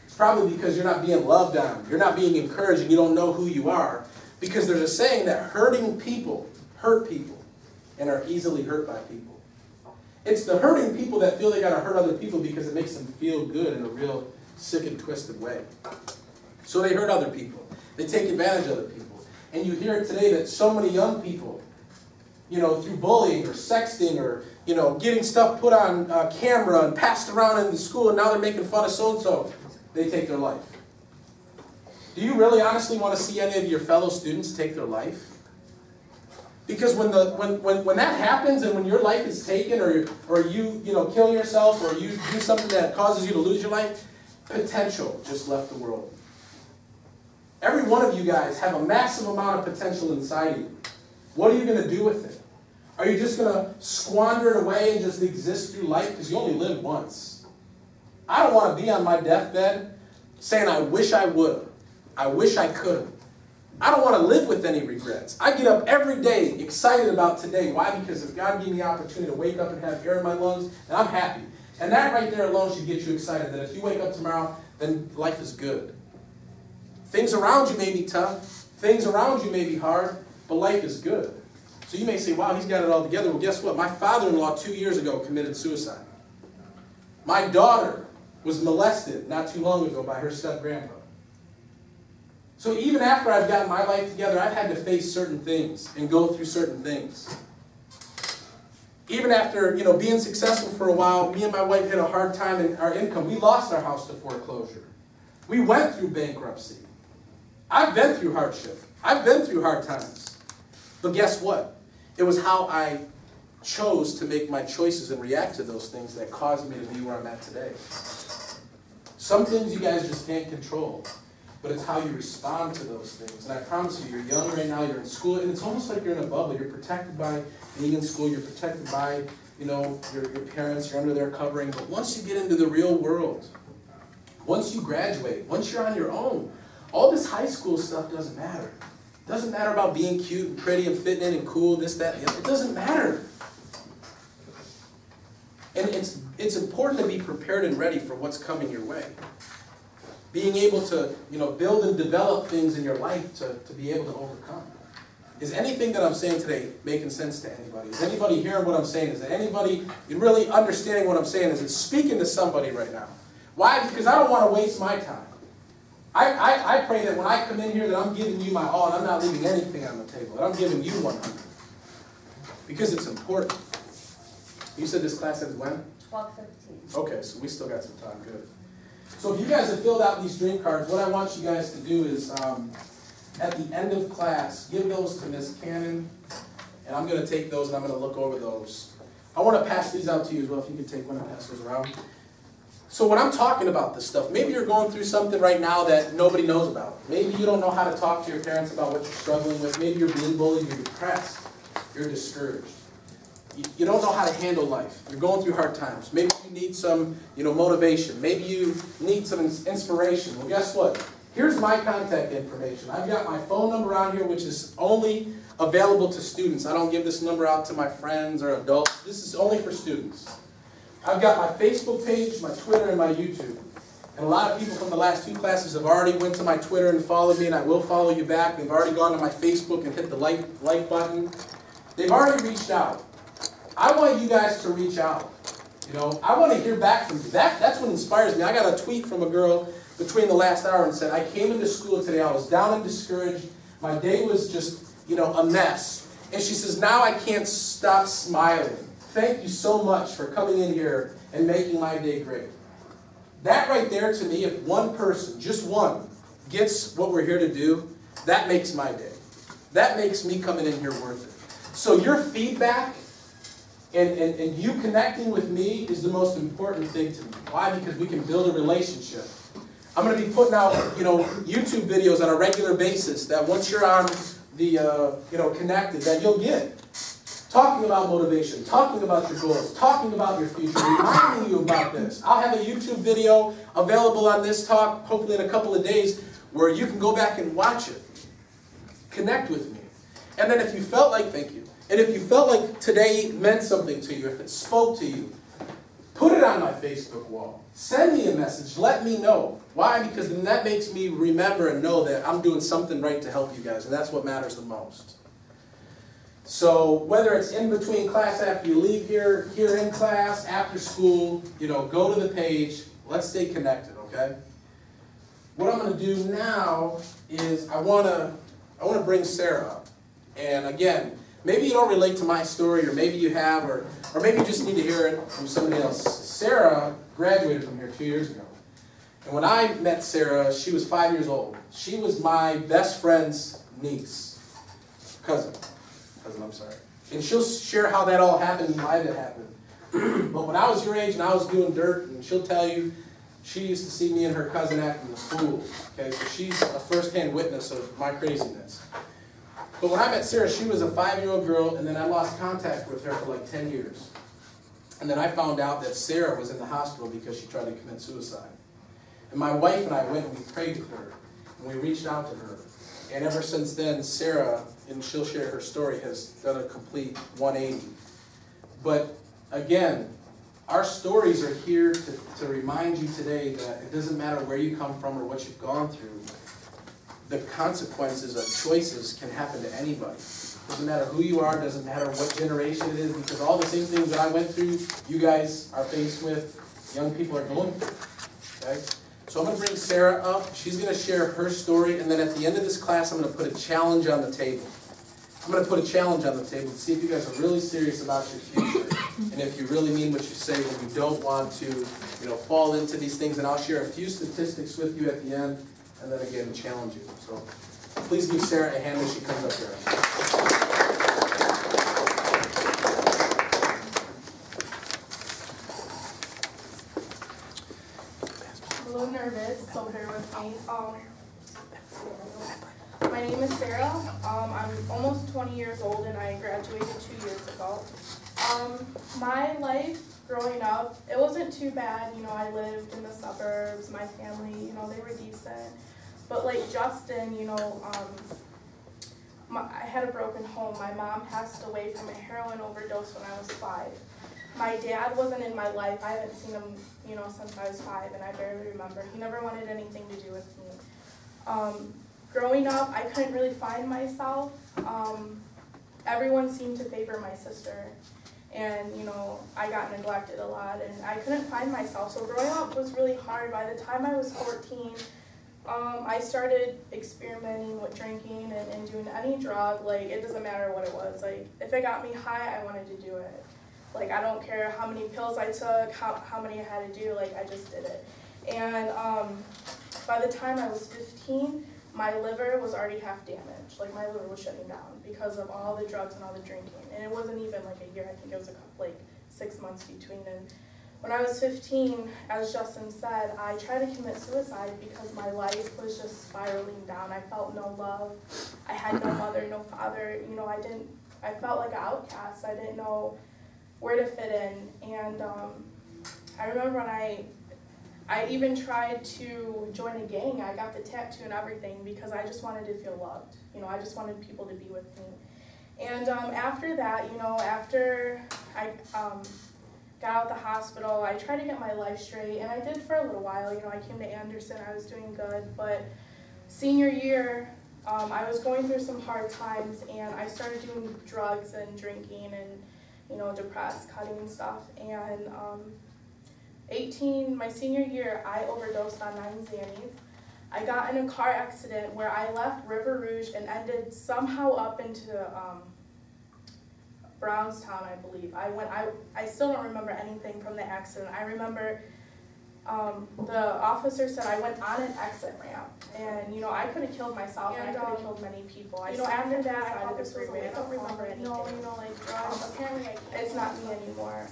It's probably because you're not being loved on. You're not being encouraged and you don't know who you are. Because there's a saying that hurting people hurt people and are easily hurt by people. It's the hurting people that feel they got to hurt other people because it makes them feel good in a real sick and twisted way. So they hurt other people. They take advantage of other people. And you hear it today that so many young people, through bullying or sexting or, getting stuff put on camera and passed around in the school and now they're making fun of so-and-so, they take their life. Do you really honestly want to see any of your fellow students take their life? Because when that happens and when your life is taken or you kill yourself or you do something that causes you to lose your life, potential just left the world. Every one of you guys have a massive amount of potential inside you. What are you going to do with it? Are you just going to squander it away and just exist through life? Because you only live once. I don't want to be on my deathbed saying, I wish I would. I wish I could. I don't want to live with any regrets. I get up every day excited about today. Why? Because if God gave me the opportunity to wake up and have air in my lungs, then I'm happy. And that right there alone should get you excited that if you wake up tomorrow, then life is good. Things around you may be tough. Things around you may be hard, but life is good. So you may say, wow, he's got it all together. Well, guess what? My father-in-law 2 years ago committed suicide. My daughter was molested not too long ago by her step-grandpa. So even after I've gotten my life together, I've had to face certain things and go through certain things. Even after, being successful for a while, me and my wife had a hard time in our income. We lost our house to foreclosure. We went through bankruptcy. I've been through hardship. I've been through hard times. But guess what? It was how I chose to make my choices and react to those things that caused me to be where I'm at today. Some things you guys just can't control, but it's how you respond to those things. And I promise you, you're young right now, you're in school, and it's almost like you're in a bubble. You're protected by being in school, you're protected by, you know, your parents, you're under their covering. But once you get into the real world, once you graduate, once you're on your own, all this high school stuff doesn't matter. It doesn't matter about being cute and pretty and fitting in and cool, this, that, and the other. It doesn't matter. And it's important to be prepared and ready for what's coming your way. Being able to, you know, build and develop things in your life to be able to overcome. Is anything that I'm saying today making sense to anybody? Is anybody hearing what I'm saying? Is anybody really understanding what I'm saying? Is it speaking to somebody right now? Why? Because I don't want to waste my time. I pray that when I come in here that I'm giving you my all and I'm not leaving anything on the table. That I'm giving you 100. Because it's important. You said this class ends when? 12:15. Okay, so we still got some time. Good. So if you guys have filled out these dream cards, what I want you guys to do is at the end of class, give those to Miss Cannon. And I'm going to take those and I'm going to look over those. I want to pass these out to you as well, if you could take one and pass those around. So when I'm talking about this stuff, maybe you're going through something right now that nobody knows about. Maybe you don't know how to talk to your parents about what you're struggling with. Maybe you're being bullied, you're depressed, you're discouraged. You don't know how to handle life. You're going through hard times. Maybe you need some, motivation. Maybe you need some inspiration. Well, guess what? Here's my contact information. I've got my phone number out here, which is only available to students. I don't give this number out to my friends or adults. This is only for students. I've got my Facebook page, my Twitter, and my YouTube. And a lot of people from the last 2 classes have already went to my Twitter and followed me, and I will follow you back. They've already gone to my Facebook and hit the like button. They've already reached out. I want you guys to reach out. I want to hear back from you. That's what inspires me. I got a tweet from a girl between the last hour and said, I came into school today, I was down and discouraged. My day was just, a mess. And she says, now I can't stop smiling. Thank you so much for coming in here and making my day great. That right there, to me, if one person, just one, gets what we're here to do, that makes my day. That makes me coming in here worth it. So your feedback and you connecting with me is the most important thing to me. Why? Because we can build a relationship. I'm going to be putting out, YouTube videos on a regular basis that once you're on the, connected, that you'll get. Talking about motivation, talking about your goals, talking about your future, reminding you about this. I'll have a YouTube video available on this talk, hopefully in a couple of days, where you can go back and watch it. Connect with me. And then if you felt like, thank you, and if you felt like today meant something to you, if it spoke to you, put it on my Facebook wall. Send me a message. Let me know. Why? Because then that makes me remember and know that I'm doing something right to help you guys, and that's what matters the most. So whether it's in between class after you leave here in class, after school, go to the page. Let's stay connected, okay? What I'm going to do now is I want to bring Sarah up. And again, maybe you don't relate to my story, or maybe you have, or maybe you just need to hear it from somebody else. Sarah graduated from here 2 years ago. And when I met Sarah, she was 5 years old. She was my best friend's niece. Cousin, I'm sorry. And she'll share how that all happened and why that happened. But when I was your age and I was doing dirt, and she'll tell you, she used to see me and her cousin acting a fool. Okay, so she's a first-hand witness of my craziness. But when I met Sarah, she was a 5-year-old girl, and then I lost contact with her for like 10 years. And then I found out that Sarah was in the hospital because she tried to commit suicide. And my wife and I went and we prayed with her, and we reached out to her. And ever since then, Sarah, and she'll share her story, has done a complete 180. But again, our stories are here to remind you today that it doesn't matter where you come from or what you've gone through. The consequences of choices can happen to anybody. Doesn't matter who you are, doesn't matter what generation it is, because all the same things that I went through, you guys are faced with, young people are going through. Okay? So I'm going to bring Sarah up. She's going to share her story, and then at the end of this class, I'm going to put a challenge on the table. I'm going to put a challenge on the table to see if you guys are really serious about your future, and if you really mean what you say, when you don't want to, fall into these things. And I'll share a few statistics with you at the end, and then again challenge you. So please give Sarah a hand when she comes up here. a little nervous, so bear with me. My name is Sarah. I'm almost 20 years old and I graduated 2 years ago. My life growing up, it wasn't too bad. You know, I lived in the suburbs, my family, you know, they were decent. But like Justin, you know, I had a broken home. My mom passed away from a heroin overdose when I was 5. My dad wasn't in my life. I haven't seen him, you know, since I was 5, and I barely remember. He never wanted anything to do with me. Growing up, I couldn't really find myself. Everyone seemed to favor my sister, and, you know, I got neglected a lot, and I couldn't find myself. So growing up was really hard. By the time I was 14, I started experimenting with drinking and doing any drug. Like, it doesn't matter what it was. Like, if it got me high, I wanted to do it. Like, I don't care how many pills I took, how many I had to do, like, I just did it. And by the time I was 15, my liver was already half damaged. Like, my liver was shutting down because of all the drugs and all the drinking. And it wasn't even like a year, I think it was like 6 months between. And when I was 15, as Justin said, I tried to commit suicide because my life was just spiraling down. I felt no love. I had no mother, no father. You know, I felt like an outcast. I didn't know where to fit in. And I remember when I even tried to join a gang. I got the tattoo and everything because I just wanted to feel loved. You know, I just wanted people to be with me. And after that, you know, after I got out of the hospital, I tried to get my life straight, and I did for a little while. You know, I came to Anderson, I was doing good, but senior year, I was going through some hard times, and I started doing drugs and drinking and, you know, depressed, cutting and stuff. And my senior year, I overdosed on 9 Xannies. I got in a car accident where I left River Rouge and ended somehow up into Brownstown, I believe. I still don't remember anything from the accident. I remember the officer said I went on an exit ramp, and, you know, I could have killed myself, and I could have killed many people. You know, after that, I thought this was I don't remember anything. No, you know, like drugs. Apparently, it's not me anymore.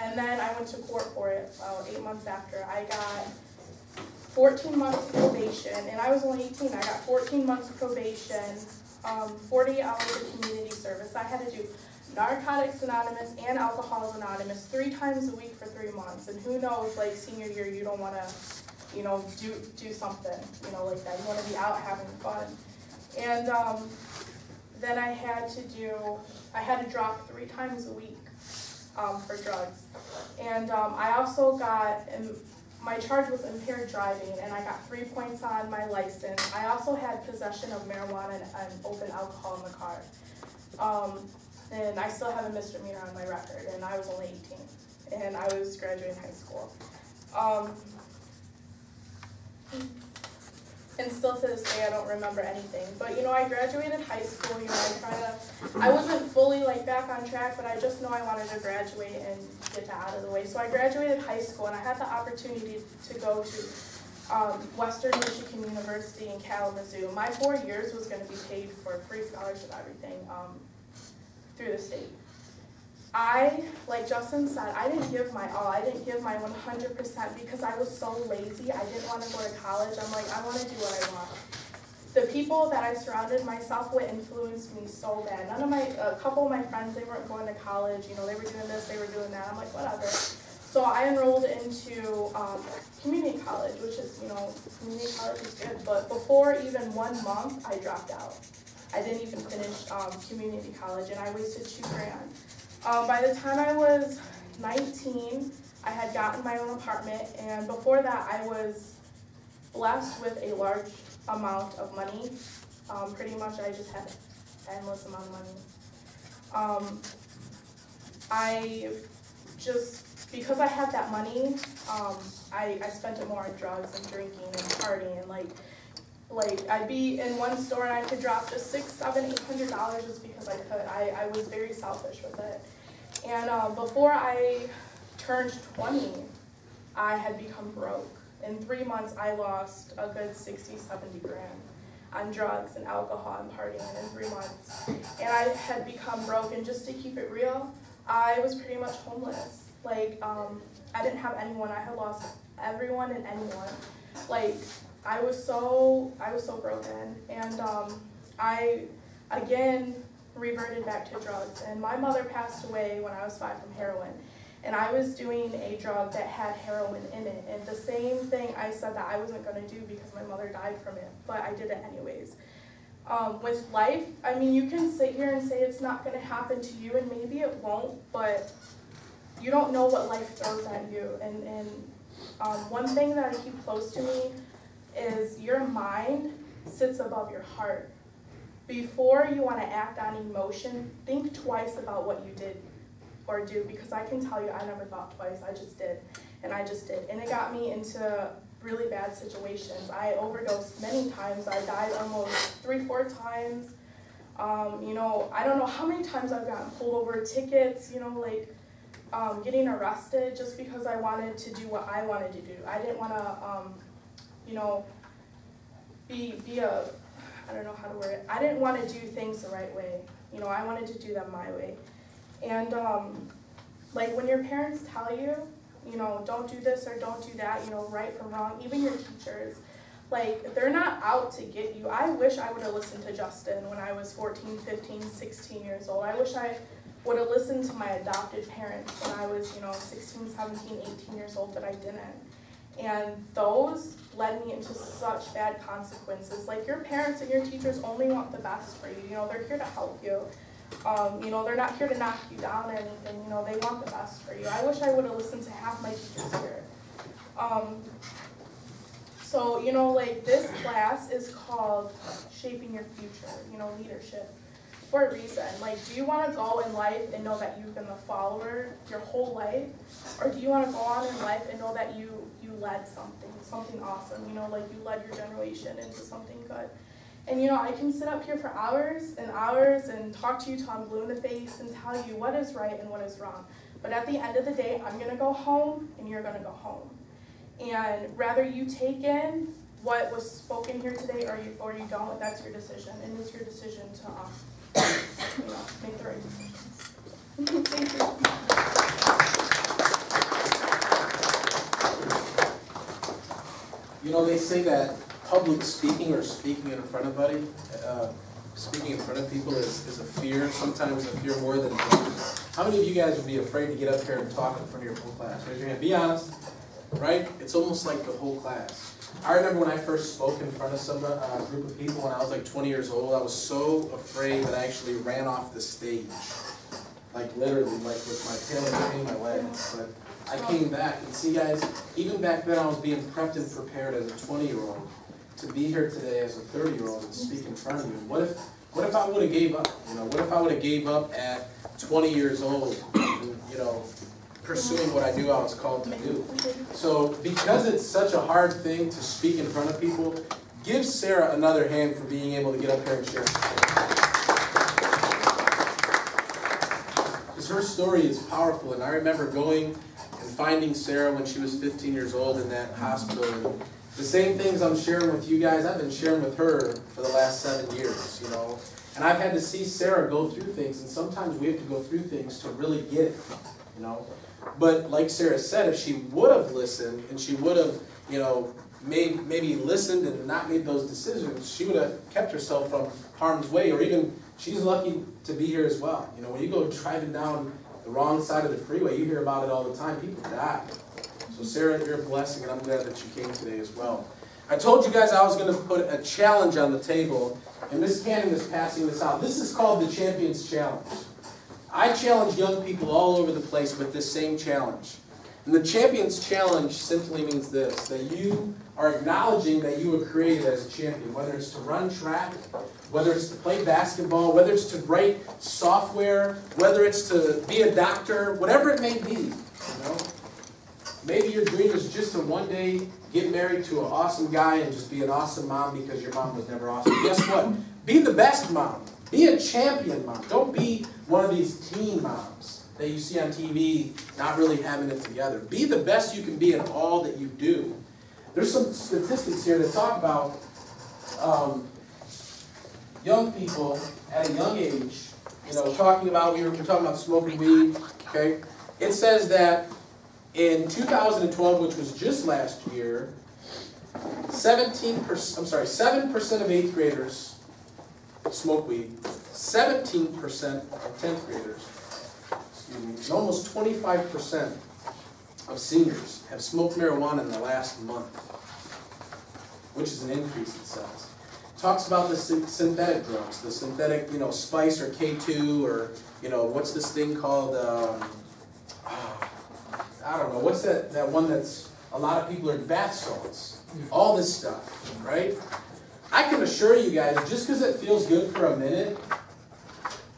And then I went to court for it 8 months after. I got 14 months probation, and I was only 18. I got 14 months probation, 40 hours of community service. I had to do Narcotics Anonymous and Alcoholics Anonymous 3 times a week for 3 months. And who knows, like, senior year, you don't want to, you know, do something, you know, like that. You want to be out having fun. And then I had to drop 3 times a week for drugs. And I also got, my charge was impaired driving, and I got 3 points on my license. I also had possession of marijuana and open alcohol in the car. And I still have a misdemeanor on my record, and I was only 18, and I was graduating high school. And still to this day, I don't remember anything. But, you know, I graduated high school, you know, I wasn't fully, like, back on track, but I just know I wanted to graduate and get that out of the way. So I graduated high school, and I had the opportunity to go to Western Michigan University in Kalamazoo. My 4 years was going to be paid for free scholarship, everything, through the state. Like Justin said, I didn't give my all. I didn't give my 100% because I was so lazy. I didn't want to go to college. I'm like, I want to do what I want. The people that I surrounded myself with influenced me so bad. A couple of my friends, they weren't going to college. You know, they were doing this, they were doing that. I'm like, whatever. So I enrolled into community college, which is, you know, community college is good. But before even 1 month, I dropped out. I didn't even finish community college, and I wasted $2 grand. By the time I was 19, I had gotten my own apartment, and before that, I was blessed with a large amount of money. Pretty much, I just had an endless amount of money. Because I had that money, I spent it more on drugs and drinking and partying, and like I'd be in one store and I could drop just $600, $700, $800 just because I could. I was very selfish with it. And before I turned 20, I had become broke. In 3 months, I lost a good 60, 70 grand on drugs and alcohol and partying in 3 months. And I had become broke, and just to keep it real, I was pretty much homeless. Like, I didn't have anyone. I had lost everyone and anyone. Like, I was so broken, and I, again, reverted back to drugs. And my mother passed away when I was 5 from heroin. And I was doing a drug that had heroin in it. And the same thing I said that I wasn't going to do because my mother died from it, but I did it anyways. With life, I mean, you can sit here and say it's not going to happen to you, and maybe it won't, but you don't know what life throws at you. And one thing that I keep close to me is your mind sits above your heart. Before you want to act on emotion, think twice about what you did or do, because I can tell you I never thought twice. I just did, and I just did. And it got me into really bad situations. I overdosed many times. I died almost 3-4 times. You know, I don't know how many times I've gotten pulled over, tickets, you know, like getting arrested just because I wanted to do what I wanted to do. I didn't want to, you know, be a, I don't know how to word it. I didn't want to do things the right way. You know, I wanted to do them my way. And like when your parents tell you, you know, don't do this or don't do that, you know, right from wrong, even your teachers, like, they're not out to get you. I wish I would have listened to Justin when I was 14, 15, 16 years old. I wish I would have listened to my adopted parents when I was, you know, 16, 17, 18 years old, but I didn't. And those led me into such bad consequences. Like, your parents and your teachers only want the best for you. You know, they're here to help you. You know, they're not here to knock you down or anything. You know, they want the best for you. I wish I would have listened to half my teachers here. So, you know, like, this class is called Shaping Your Future, you know, leadership, for a reason. Like, do you want to go in life and know that you've been the follower your whole life? Or do you want to go on in life and know that you led something awesome, you know, like you led your generation into something good? And, you know, I can sit up here for hours and hours and talk to you till I'm blue in the face and tell you what is right and what is wrong. But at the end of the day, I'm going to go home and you're going to go home. And rather you take in what was spoken here today or you don't, that's your decision. And it's your decision to you know, make the right decision. Thank you. You know, they say that public speaking or speaking in front of speaking in front of people is a fear, sometimes a fear more than others. How many of you guys would be afraid to get up here and talk in front of your whole class? Raise your hand. Be honest, right? It's almost like the whole class. I remember when I first spoke in front of a group of people when I was like 20 years old, I was so afraid that I actually ran off the stage. Like literally, like with my tail between my legs. But I came back, and see guys, even back then I was being prepped and prepared as a 20-year-old to be here today as a 30-year-old and speak in front of you. What if I would have gave up? You know, what if I would have gave up at 20 years old and, you know, pursuing what I knew I was called to do? So because it's such a hard thing to speak in front of people, give Sarah another hand for being able to get up here and share. Because her story is powerful, and I remember going and finding Sarah when she was 15 years old in that hospital. And the same things I'm sharing with you guys, I've been sharing with her for the last 7 years, you know. And I've had to see Sarah go through things, and sometimes we have to go through things to really get it, you know. But like Sarah said, if she would have listened and she would have, you know, maybe listened and not made those decisions, she would have kept herself from harm's way, or even she's lucky to be here as well. You know, when you go driving down the wrong side of the freeway, you hear about it all the time. People die. So Sarah, you're a blessing, and I'm glad that you came today as well. I told you guys I was going to put a challenge on the table, and Miss Cannon is passing this out. This is called the Champions Challenge. I challenge young people all over the place with this same challenge. And the Champions Challenge simply means this, that you are acknowledging that you were created as a champion, whether it's to run track, whether it's to play basketball, whether it's to write software, whether it's to be a doctor, whatever it may be, you know. Maybe your dream is just to one day get married to an awesome guy and just be an awesome mom because your mom was never awesome. Guess what? Be the best mom. Be a champion mom. Don't be one of these teen moms that you see on TV not really having it together. Be the best you can be in all that you do. There's some statistics here that talk about young people at a young age, you know, talking about, we were talking about smoking weed, okay? It says that In 2012, which was just last year, 7% of 8th graders smoke weed, 17% of 10th graders, excuse me, and almost 25% of seniors have smoked marijuana in the last month, which is an increase, it says. Talks about the synthetic drugs, the synthetic, spice or K2 or, what's this thing called, I don't know, what's that one that's, a lot of people are bath salts, all this stuff, right? I can assure you guys, just because it feels good for a minute,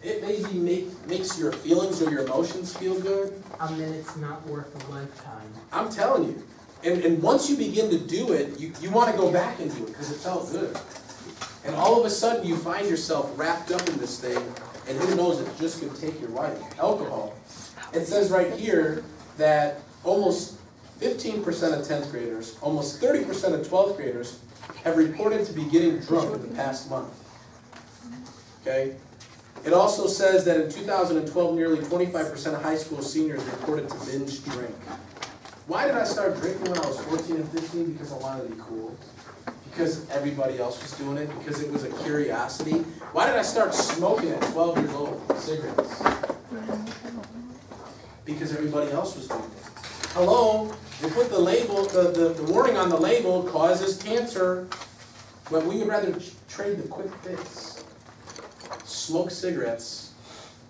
it maybe makes your feelings or your emotions feel good. A minute's not worth a lifetime. I'm telling you. And once you begin to do it, you want to go back and do it because it felt good. And all of a sudden you find yourself wrapped up in this thing, and who knows, it just could take your life. Alcohol. It says right here that almost 15% of 10th graders, almost 30% of 12th graders have reported to be getting drunk in the past month. Okay? It also says that in 2012, nearly 25% of high school seniors reported to binge drink. Why did I start drinking when I was 14 and 15? Because I wanted to be cool. Because everybody else was doing it. Because it was a curiosity. Why did I start smoking at 12 years old? Cigarettes. Because everybody else was doing it. Hello? They put the label, the warning on the label causes cancer. But we would rather trade the quick fix. Smoke cigarettes,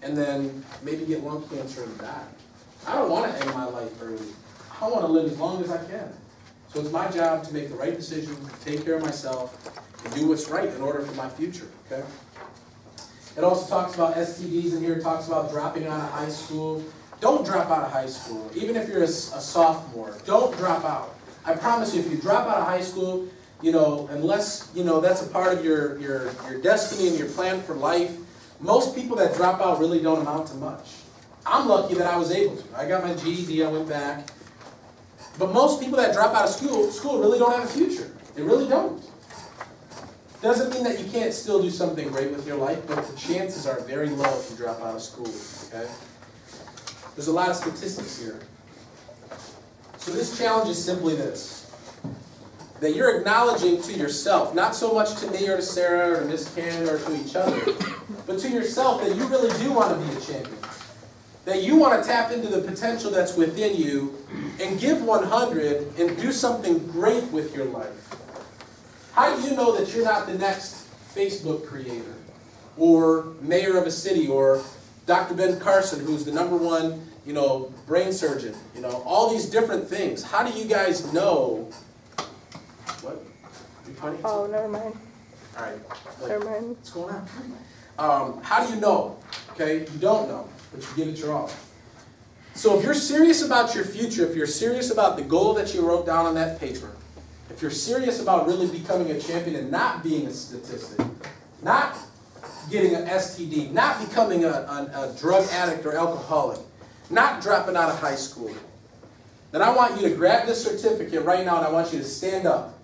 and then maybe get lung cancer and die. I don't want to end my life early. I want to live as long as I can. So it's my job to make the right decision, take care of myself, and do what's right in order for my future, okay? It also talks about STDs in here. It talks about dropping out of high school. Don't drop out of high school. Even if you're a sophomore, don't drop out. I promise you, if you drop out of high school, unless, that's a part of your destiny and your plan for life, most people that drop out really don't amount to much. I'm lucky that I was able to. I got my GED, I went back. But most people that drop out of school really don't have a future. They really don't. Doesn't mean that you can't still do something great with your life, but the chances are very low if you drop out of school, okay? There's a lot of statistics here. So this challenge is simply this. That you're acknowledging to yourself, not so much to me or to Sarah or to Miss Karen or to each other, but to yourself that you really do want to be a champion. That you want to tap into the potential that's within you and give 100 and do something great with your life. How do you know that you're not the next Facebook creator or mayor of a city or Dr. Ben Carson, who's the #1, brain surgeon, all these different things? How do you guys know? What? You punny? Oh, never mind. All right. Never mind. What's going on? How do you know? Okay, you don't know, but you give it your all. So if you're serious about your future, if you're serious about the goal that you wrote down on that paper, if you're serious about really becoming a champion and not being a statistic, not getting an STD, not becoming a drug addict or alcoholic, not dropping out of high school, then I want you to grab this certificate right now and I want you to stand up.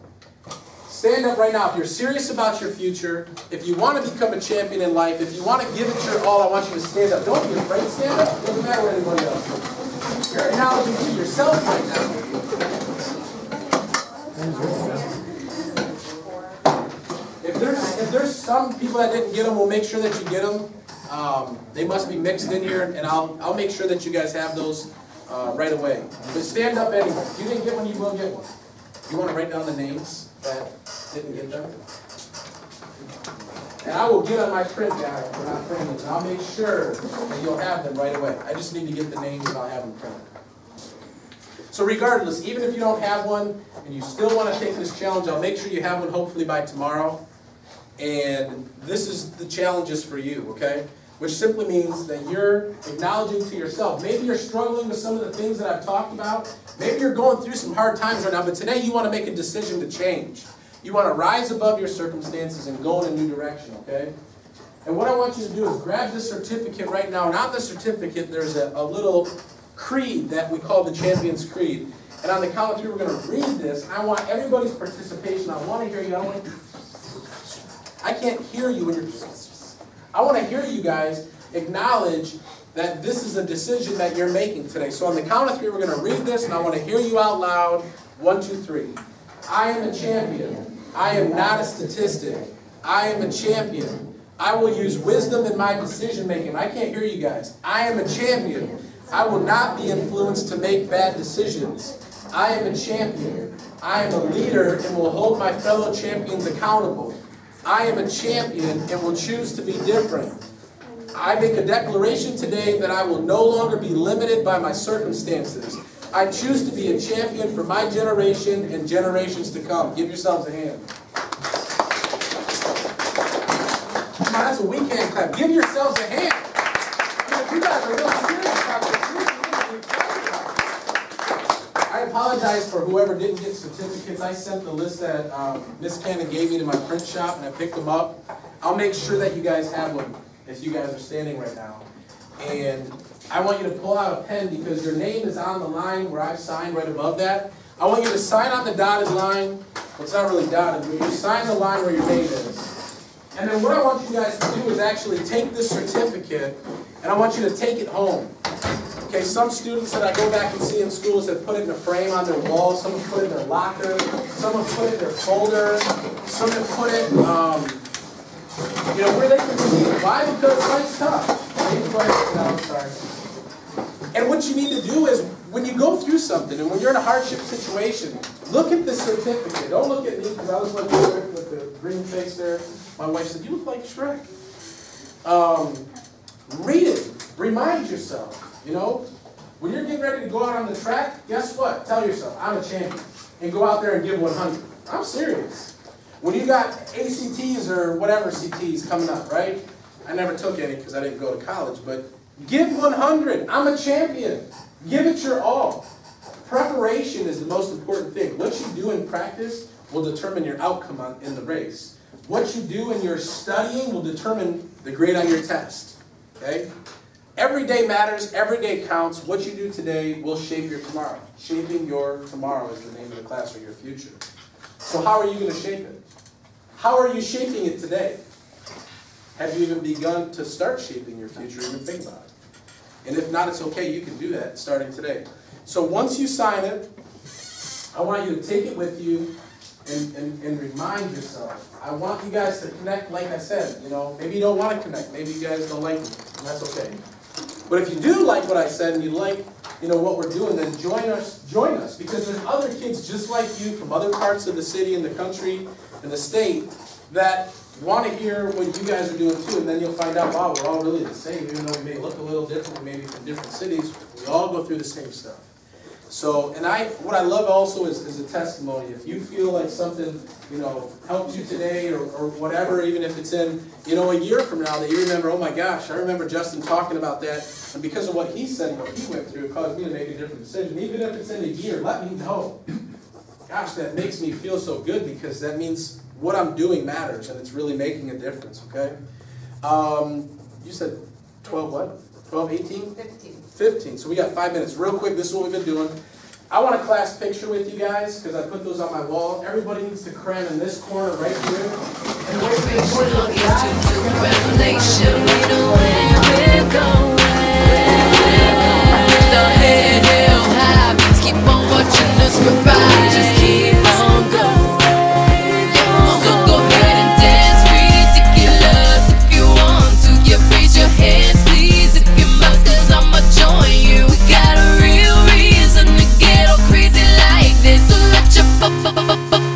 Stand up right now if you're serious about your future, if you want to become a champion in life, if you want to give it your all, I want you to stand up. Don't be afraid, stand up. It doesn't matter what anybody else does. You're acknowledging to yourself right now. If there's some people that didn't get them, we'll make sure that you get them. They must be mixed in here, and I'll make sure that you guys have those right away. But stand up anyway. If you didn't get one, you will get one. You want to write down the names that didn't get them? And I will get on my print guy when I'm printing them. I'll make sure that you'll have them right away. I just need to get the names and I'll have them printed. So regardless, even if you don't have one and you still want to take this challenge, I'll make sure you have one hopefully by tomorrow. And this is the challenges for you, okay? Which simply means that you're acknowledging to yourself. Maybe you're struggling with some of the things that I've talked about. Maybe you're going through some hard times right now, but today you want to make a decision to change. You want to rise above your circumstances and go in a new direction, okay? And what I want you to do is grab this certificate right now. And on the certificate, there's a little creed that we call the Champion's Creed. And on the count of 3, we're going to read this. I want everybody's participation. I want to hear you. I can't hear you when you're... I want to hear you guys acknowledge that this is a decision that you're making today. So on the count of 3, we're going to read this, and I want to hear you out loud. 1, 2, 3. I am a champion. I am not a statistic. I am a champion. I will use wisdom in my decision making. I can't hear you guys. I am a champion. I will not be influenced to make bad decisions. I am a champion. I am a leader and will hold my fellow champions accountable. I am a champion and will choose to be different. I make a declaration today that I will no longer be limited by my circumstances. I choose to be a champion for my generation and generations to come. Give yourselves a hand. Come on, that's a weekend clap. Give yourselves a hand. You guys are real serious about this. I apologize for whoever didn't get certificates. I sent the list that Miss Cannon gave me to my print shop, and I picked them up. I'll make sure that you guys have one if you guys are standing right now. And I want you to pull out a pen because your name is on the line where I've signed right above that. I want you to sign on the dotted line. Well, it's not really dotted, but you sign the line where your name is. And then what I want you guys to do is actually take this certificate, and I want you to take it home. Okay, some students that I go back and see in schools have put it in a frame on their wall, some have put it in their locker, some have put it in their folder, some have put it, where they can see it. Why? Because life's tough. And what you need to do is, when you go through something, and when you're in a hardship situation, look at the certificate. Don't look at me, because I was like Shrek with the green face there. My wife said, you look like Shrek. Read it. Remind yourself. When you're getting ready to go out on the track, guess what? Tell yourself, I'm a champion. And go out there and give 100. I'm serious. When you got ACTs or whatever CTs coming up, right? I never took any because I didn't go to college, but give 100. I'm a champion. Give it your all. Preparation is the most important thing. What you do in practice will determine your outcome in the race. What you do in your studying will determine the grade on your test. Okay? Every day matters. Every day counts. What you do today will shape your tomorrow. Shaping your tomorrow is the name of the class, or your future. So how are you going to shape it? How are you shaping it today? Have you even begun to start shaping your future? Even think about it. And if not, it's okay. You can do that starting today. So once you sign it, I want you to take it with you and remind yourself. I want you guys to connect, like I said. Maybe you don't want to connect. Maybe you guys don't like me, and that's okay. But if you do like what I said and you like what we're doing, then join us, because there's other kids just like you from other parts of the city and the country and the state that want to hear what you guys are doing too, and then you'll find out, wow, we're all really the same, even though we may look a little different, maybe from different cities, we all go through the same stuff. So, and what I love also is a testimony. If you feel like something, helped you today or whatever, even if it's in, a year from now that you remember, oh my gosh, I remember Justin talking about that, and because of what he said and what he went through, it caused me to make a different decision. Even if it's in a year, let me know. Gosh, that makes me feel so good, because that means what I'm doing matters, and it's really making a difference, okay? You said 12 what? 12, 18? 15. 15. So we got 5 minutes. Real quick, this is what we've been doing. I want a class picture with you guys, because I put those on my wall. Everybody needs to cram in this corner right here. And wait for the corner of the revelation, we know where we're going. The head held high, let's keep on watching us provide. Just keep on going. So go ahead and dance ridiculous if you want to. Yeah, raise your hands, please, if you must, cause I'ma join you. We got a real reason to get all crazy like this. So let your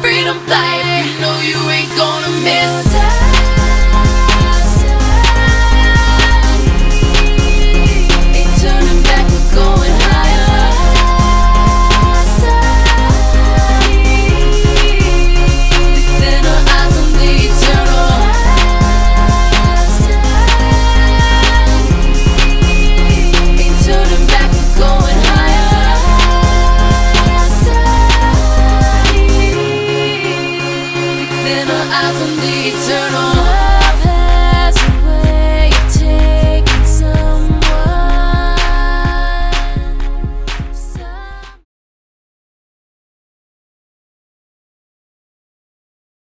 freedom fly. If you know you ain't gonna miss. Eyes on the eternal.